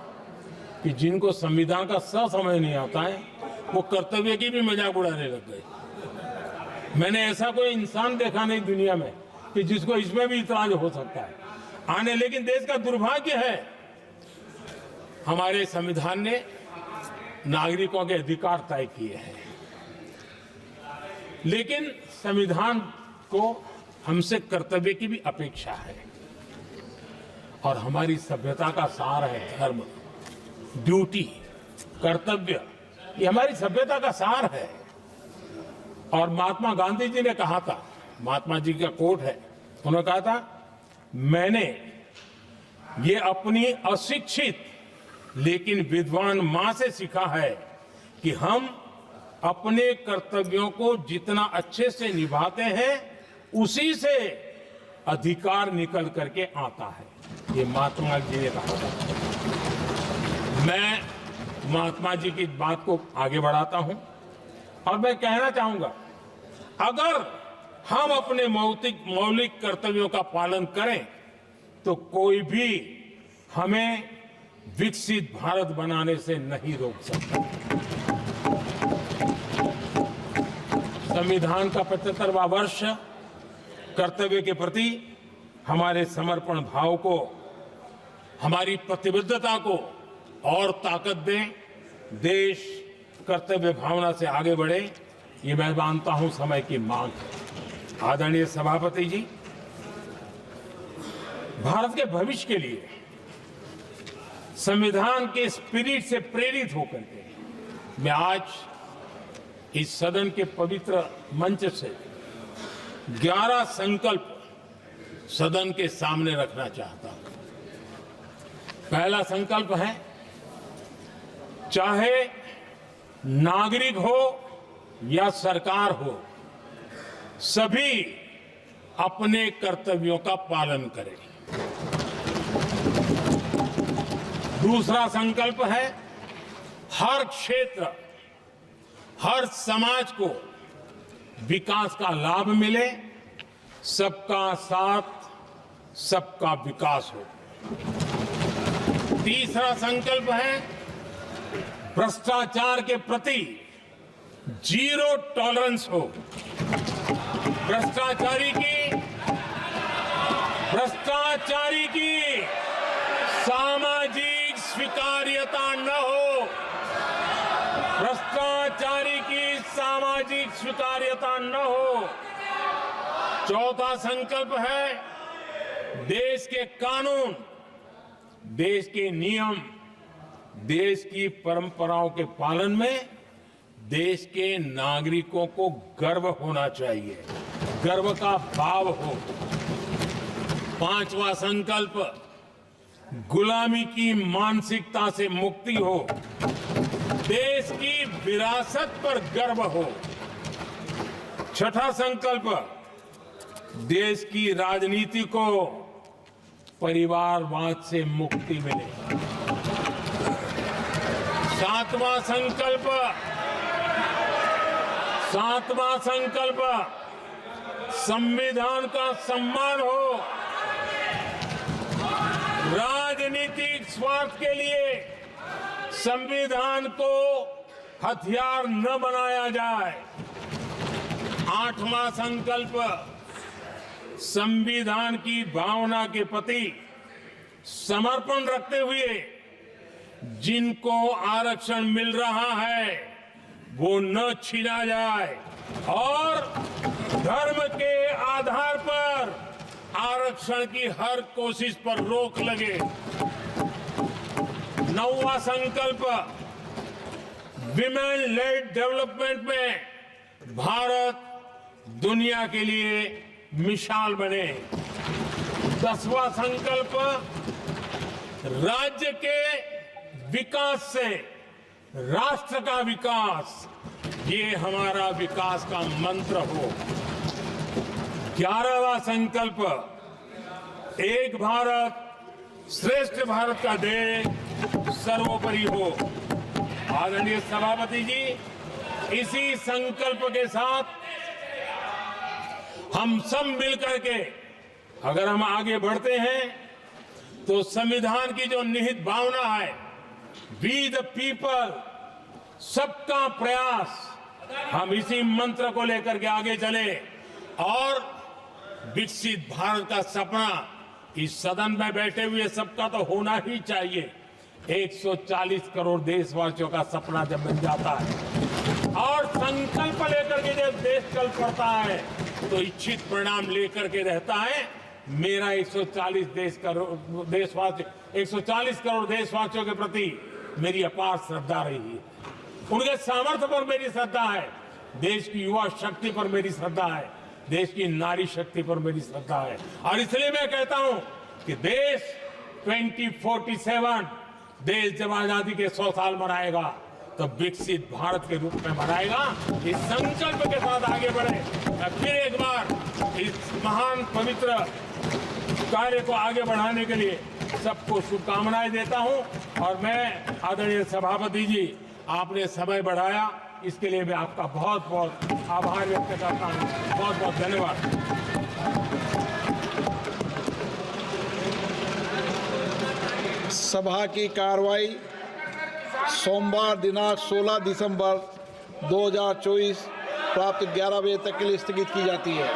Speaker 4: कि जिनको संविधान का समझ नहीं आता है वो कर्तव्य की भी मजाक उड़ाने लग गए। मैंने ऐसा कोई इंसान देखा नहीं दुनिया में कि जिसको इसमें भी इतराज हो सकता है आने। लेकिन देश का दुर्भाग्य है, हमारे संविधान ने नागरिकों के अधिकार तय किए हैं, लेकिन संविधान को हमसे कर्तव्य की भी अपेक्षा है। और हमारी सभ्यता का सार है धर्म, ड्यूटी, कर्तव्य, ये हमारी सभ्यता का सार है। और महात्मा गांधी जी ने कहा था महात्मा जी का कोट है, उन्होंने कहा था, मैंने ये अपनी अशिक्षित लेकिन विद्वान मां से सीखा है कि हम अपने कर्तव्यों को जितना अच्छे से निभाते हैं उसी से अधिकार निकल करके आता है। ये महात्मा जी ने कहा था। मैं महात्मा जी की बात को आगे बढ़ाता हूं और मैं कहना चाहूंगा, अगर हम अपने मौलिक कर्तव्यों का पालन करें तो कोई भी हमें विकसित भारत बनाने से नहीं रोक सकता। संविधान का 75वां वर्ष कर्तव्य के प्रति हमारे समर्पण भाव को, हमारी प्रतिबद्धता को और ताकत दे, देश कर्तव्य भावना से आगे बढ़े, ये मैं मानता हूं समय की मांग है। आदरणीय सभापति जी, भारत के भविष्य के लिए संविधान के स्पिरिट से प्रेरित होकर के मैं आज इस सदन के पवित्र मंच से 11 संकल्प सदन के सामने रखना चाहता हूं। पहला संकल्प है, चाहे नागरिक हो या सरकार हो, सभी अपने कर्तव्यों का पालन करें। दूसरा संकल्प है, हर क्षेत्र, हर समाज को विकास का लाभ मिले, सबका साथ, सबका विकास हो। तीसरा संकल्प है, भ्रष्टाचार के प्रति जीरो टॉलरेंस हो। भ्रष्टाचारी की सामाजिक स्वीकार्यता न हो। भ्रष्टाचारी की सामाजिक स्वीकार्यता न हो। चौथा संकल्प है, देश के कानून, देश के नियम, देश की परंपराओं के पालन में देश के नागरिकों को गर्व होना चाहिए, गर्व का भाव हो। पांचवा संकल्प, गुलामी की मानसिकता से मुक्ति हो, देश की विरासत पर गर्व हो। छठा संकल्प, देश की राजनीति को परिवारवाद से मुक्ति मिले। सातवां संकल्प, संविधान का सम्मान हो। राजनीतिक स्वार्थ के लिए संविधान को हथियार न बनाया जाए। आठवां संकल्प, संविधान की भावना के प्रति समर्पण रखते हुए जिनको आरक्षण मिल रहा है वो न छीना जाए और धर्म के आधार पर आरक्षण की हर कोशिश पर रोक लगे। नौवां संकल्प, विमेन लेड डेवलपमेंट में भारत दुनिया के लिए मिसाल बने। 10वां संकल्प, राज्य के विकास से राष्ट्र का विकास, ये हमारा विकास का मंत्र हो। 11वां संकल्प, एक भारत श्रेष्ठ भारत का ध्येय सर्वोपरि हो। आदरणीय सभापति जी, इसी संकल्प के साथ हम सब मिलकर के अगर हम आगे बढ़ते हैं तो संविधान की जो निहित भावना है, वी द पीपल, सबका प्रयास, हम इसी मंत्र को लेकर के आगे चले और विकसित भारत का सपना इस सदन में बैठे हुए सबका तो होना ही चाहिए। 140 करोड़ देशवासियों का सपना जब बन जाता है और संकल्प लेकर के जब देश चल पड़ता है तो इच्छित परिणाम लेकर के रहता है। मेरा 140 करोड़ देशवासियों के प्रति मेरी अपार श्रद्धा रही है। उनके सामर्थ्य पर मेरी श्रद्धा है, देश की युवा शक्ति पर मेरी श्रद्धा है। देश की नारी शक्ति पर मेरी श्रद्धा है। और इसलिए मैं कहता हूं कि देश 2047 देश जब आजादी के 100 साल मनाएगा तो विकसित भारत के रूप में मनाएगा। इस संकल्प के साथ आगे बढ़े। मैं फिर एक बार इस महान पवित्र कार्य को आगे बढ़ाने के लिए सबको शुभकामनाएं देता हूं। और मैं आदरणीय सभापति जी, आपने समय बढ़ाया, इसके लिए मैं आपका बहुत बहुत आभार व्यक्त करता हूं। बहुत बहुत धन्यवाद।
Speaker 1: सभा की कार्रवाई सोमवार दिनांक 16 दिसंबर 2024 प्राप्त 11 बजे तक के लिए स्थगित की जाती है।